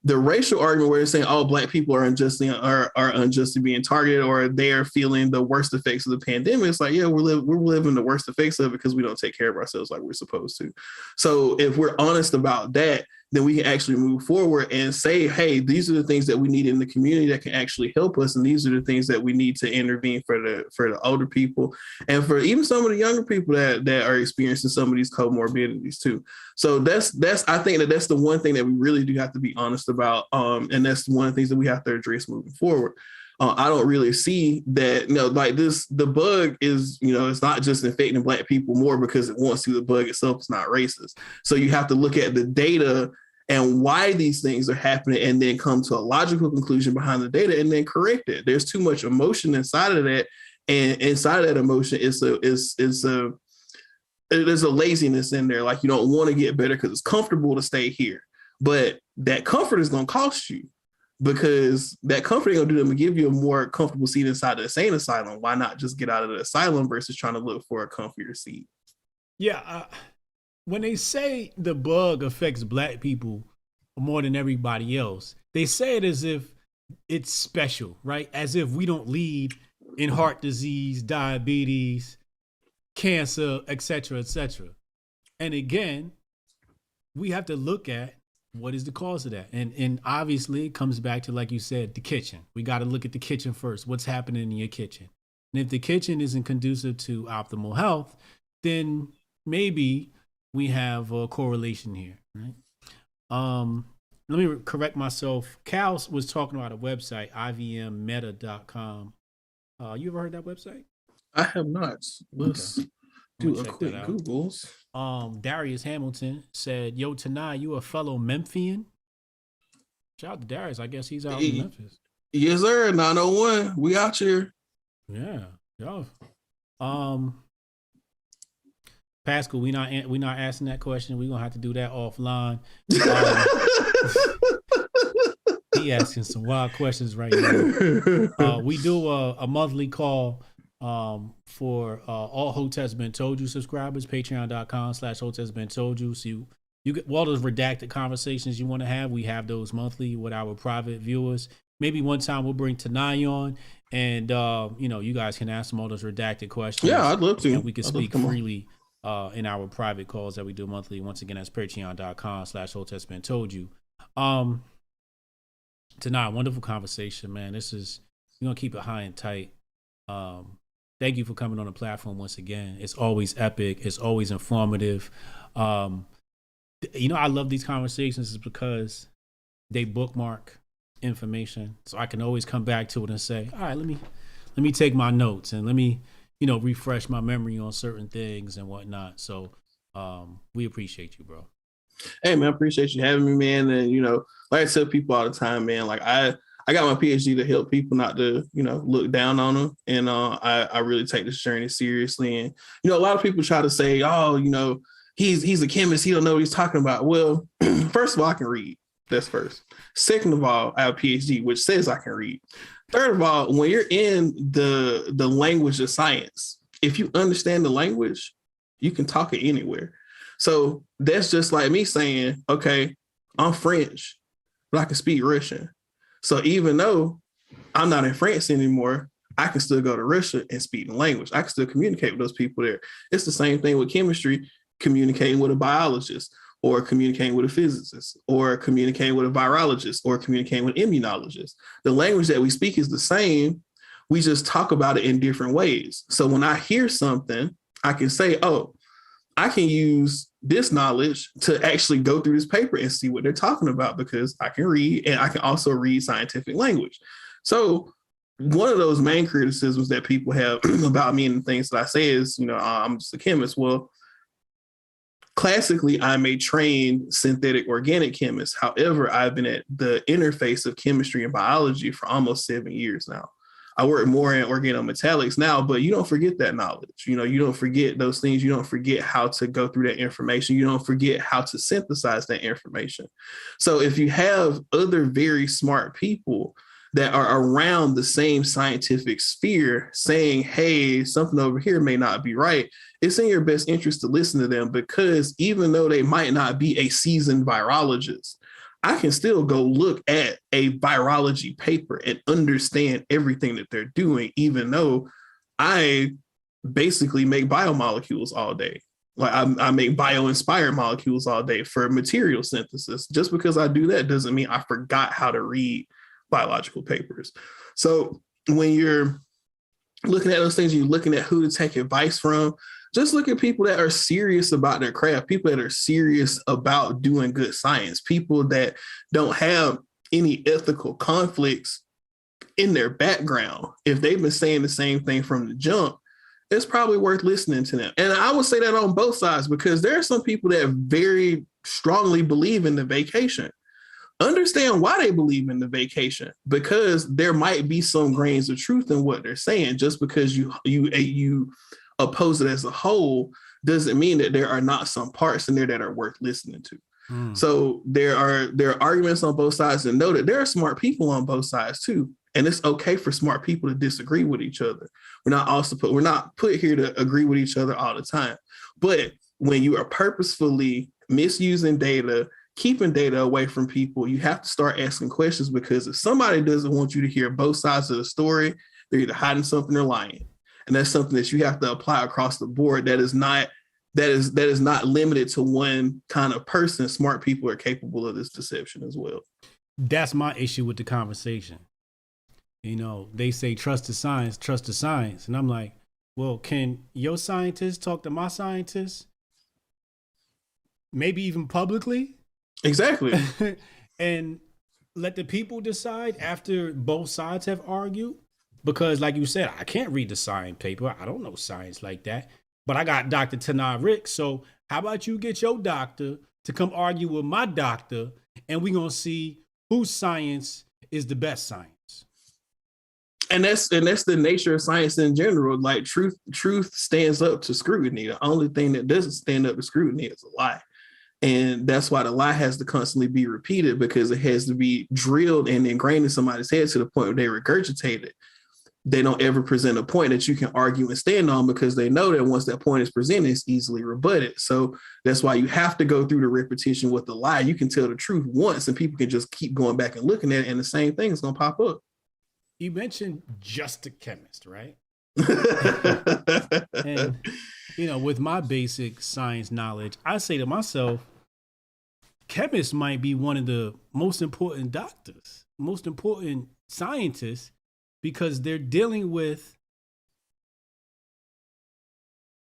The racial argument where they're saying, oh, black people are unjustly being targeted, or they are feeling the worst effects of the pandemic. It's like, yeah, we're living the worst effects of it because we don't take care of ourselves like we're supposed to. So if we're honest about that, then we can actually move forward and say, hey, these are the things that we need in the community that can actually help us. And these are the things that we need to intervene for the older people and for even some of the younger people that are experiencing some of these comorbidities too. So I think that's the one thing that we really do have to be honest about. And that's one of the things that we have to address moving forward. I don't really see that, like this, the bug is, it's not just infecting black people more because it wants to. The bug itself is not racist. So you have to look at the data and why these things are happening and then come to a logical conclusion behind the data and then correct it. There's too much emotion inside of that. And inside of that emotion, there's a laziness in there. Like you don't want to get better because it's comfortable to stay here. But that comfort is going to cost you. Because that comfort ain't gonna do them and give you a more comfortable seat inside the insane asylum. Why not just get out of the asylum versus trying to look for a comfier seat? Yeah, when they say the bug affects black people more than everybody else, they say it as if it's special, right? As if we don't lead in heart disease, diabetes, cancer, etc., etc. And again, we have to look at what is the cause of that? And obviously it comes back to, like you said, the kitchen. We got to look at the kitchen first. What's happening in your kitchen? And if the kitchen isn't conducive to optimal health, then maybe we have a correlation here, right? Let me correct myself. Cal was talking about a website, ivmmeta.com. You ever heard that website? I have not. Let's Do a quick Googles. Darius Hamilton said, "Yo, Tanei, you a fellow Memphian?" Shout out to Darius. I guess he's out in Memphis. Yes, sir. 901. We out here. Yeah. Yo. Pascal, we not asking that question. We're gonna have to do that offline. He asking some wild questions right now. We do a monthly call for all Hotep's Been Told You subscribers, patreon.com/Hotep's Been Told You. So you get all those redacted conversations you want to have. We have those monthly with our private viewers. Maybe one time we'll bring Tanei on, and you guys can ask them all those redacted questions. Yeah, I'd love to. And we can speak freely in our private calls that we do monthly. Once again, that's patreon.com/Hotep's Been Told You. Tanei, wonderful conversation, man. We're gonna keep it high and tight. Thank you for coming on the platform once again. It's always epic. It's always informative. I love these conversations is because they bookmark information, so I can always come back to it and say, all right, let me take my notes and let me refresh my memory on certain things and whatnot. So we appreciate you, bro. Hey man, I appreciate you having me, man. And like I tell people all the time, man, like I got my PhD to help people not to look down on them, and I really take this journey seriously. And a lot of people try to say, oh, he's a chemist, he don't know what he's talking about. Well, first of all, I can read. That's first. Second of all, I have a PhD, which says I can read. Third of all, when you're in the language of science, if you understand the language, you can talk it anywhere. So that's just like me saying, okay, I'm French, but I can speak Russian. So even though I'm not in France anymore, I can still go to Russia and speak the language. I can still communicate with those people there. It's the same thing with chemistry, communicating with a biologist, or communicating with a physicist, or communicating with a virologist, or communicating with an immunologist. The language that we speak is the same. We just talk about it in different ways. So when I hear something, I can say, oh, I can use this knowledge to actually go through this paper and see what they're talking about, because I can read, and I can also read scientific language. So one of those main criticisms that people have about me and the things that I say is, I'm just a chemist. Well, classically, I'm a trained synthetic organic chemist. However, I've been at the interface of chemistry and biology for almost 7 years now. I work more in organometallics now, but you don't forget that knowledge. You don't forget those things. You don't forget how to go through that information. You don't forget how to synthesize that information. So if you have other very smart people that are around the same scientific sphere saying, hey, something over here may not be right, it's in your best interest to listen to them, because even though they might not be a seasoned virologist, I can still go look at a virology paper and understand everything that they're doing, even though I basically make biomolecules all day. Like I make bio-inspired molecules all day for material synthesis. Just because I do that doesn't mean I forgot how to read biological papers. So when you're looking at those things, you're looking at who to take advice from, just look at people that are serious about their craft, people that are serious about doing good science, people that don't have any ethical conflicts in their background. If they've been saying the same thing from the jump, it's probably worth listening to them. And I would say that on both sides, because there are some people that very strongly believe in the vacation. Understand why they believe in the vacation, because there might be some grains of truth in what they're saying. Just because you oppose it as a whole doesn't mean that there are not some parts in there that are worth listening to. So there are arguments on both sides, and know that there are smart people on both sides too. And it's okay for smart people to disagree with each other. We're not put here to agree with each other all the time. But when you are purposefully misusing data, keeping data away from people, you have to start asking questions, because if somebody doesn't want you to hear both sides of the story, they're either hiding something or lying. And that's something that you have to apply across the board. That is not limited to one kind of person. Smart people are capable of this deception as well. That's my issue with the conversation. They say trust the science. And I'm like, well, can your scientist talk to my scientist? Maybe even publicly? Exactly. And let the people decide after both sides have argued. Because like you said, I can't read the science paper. I don't know science like that. but I got Dr. Tanei Ricks. So how about you get your doctor to come argue with my doctor, and we're going to see whose science is the best science. And that's the nature of science in general. Like truth stands up to scrutiny. The only thing that doesn't stand up to scrutiny is a lie. And that's why the lie has to constantly be repeated, because it has to be drilled and ingrained in somebody's head to the point where they regurgitate it. They don't ever present a point that you can argue and stand on, because they know that once that point is presented, it's easily rebutted. So that's why you have to go through the repetition with the lie. You can tell the truth once and people can just keep going back and looking at it, and the same thing is going to pop up. You mentioned just a chemist, right? And, with my basic science knowledge, I say to myself, chemists might be one of the most important doctors, most important scientists, because they're dealing with,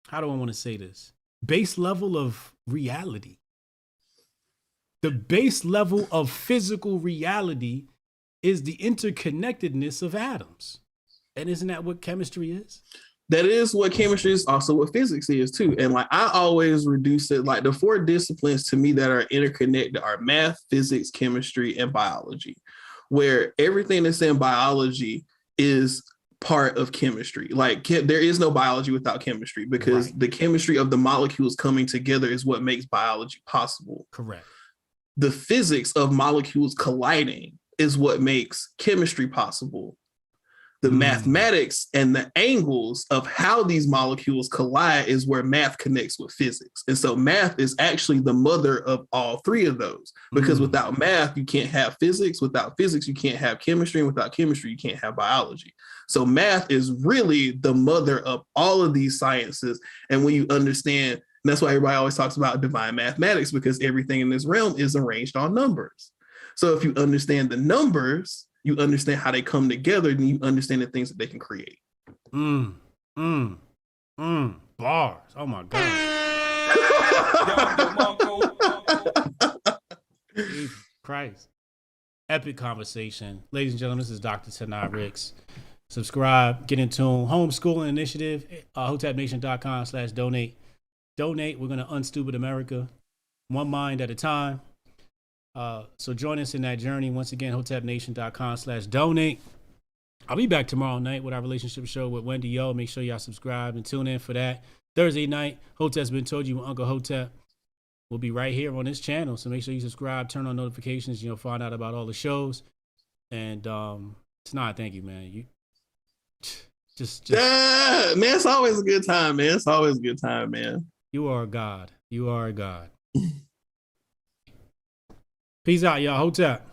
how do I want to say this? Base level of reality. The base level of physical reality is the interconnectedness of atoms. And isn't that what chemistry is? That is what chemistry is, also what physics is too. And like I always reduce it, like the 4 disciplines to me that are interconnected are math, physics, chemistry, and biology, where everything that's in biology is part of chemistry. Like there is no biology without chemistry, because the chemistry of the molecules coming together is what makes biology possible. Correct. The physics of molecules colliding is what makes chemistry possible. The mathematics and the angles of how these molecules collide is where math connects with physics. And so math is actually the mother of all 3 of those, because without math, you can't have physics. Without physics, you can't have chemistry. And without chemistry, you can't have biology. So math is really the mother of all of these sciences. And when you understand, and that's why everybody always talks about divine mathematics, because everything in this realm is arranged on numbers. So if you understand the numbers, you understand how they come together, and you understand the things that they can create. Bars. Oh my God. Jesus Christ. Epic conversation. Ladies and gentlemen, this is Dr. Tanei Ricks. Subscribe, get in tune. Homeschooling initiative, hotepnation.com/donate. Donate. We're going to unstupid America, one mind at a time. So join us in that journey. Once again, hotepnation.com/donate. I'll be back tomorrow night with our relationship show with Wendy Yo. Make sure y'all subscribe and tune in for that. Thursday night, Hotep's Been Told You with Uncle Hotep. We'll be right here on this channel. So make sure you subscribe, turn on notifications, find out about all the shows. And it's not, thank you, man. You just man, it's always a good time, man. It's always a good time, man. You are a God. You are a God. Peace out, y'all. Hotep.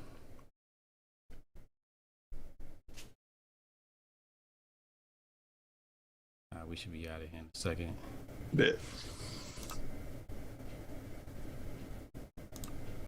We should be out of here in a second. Bet.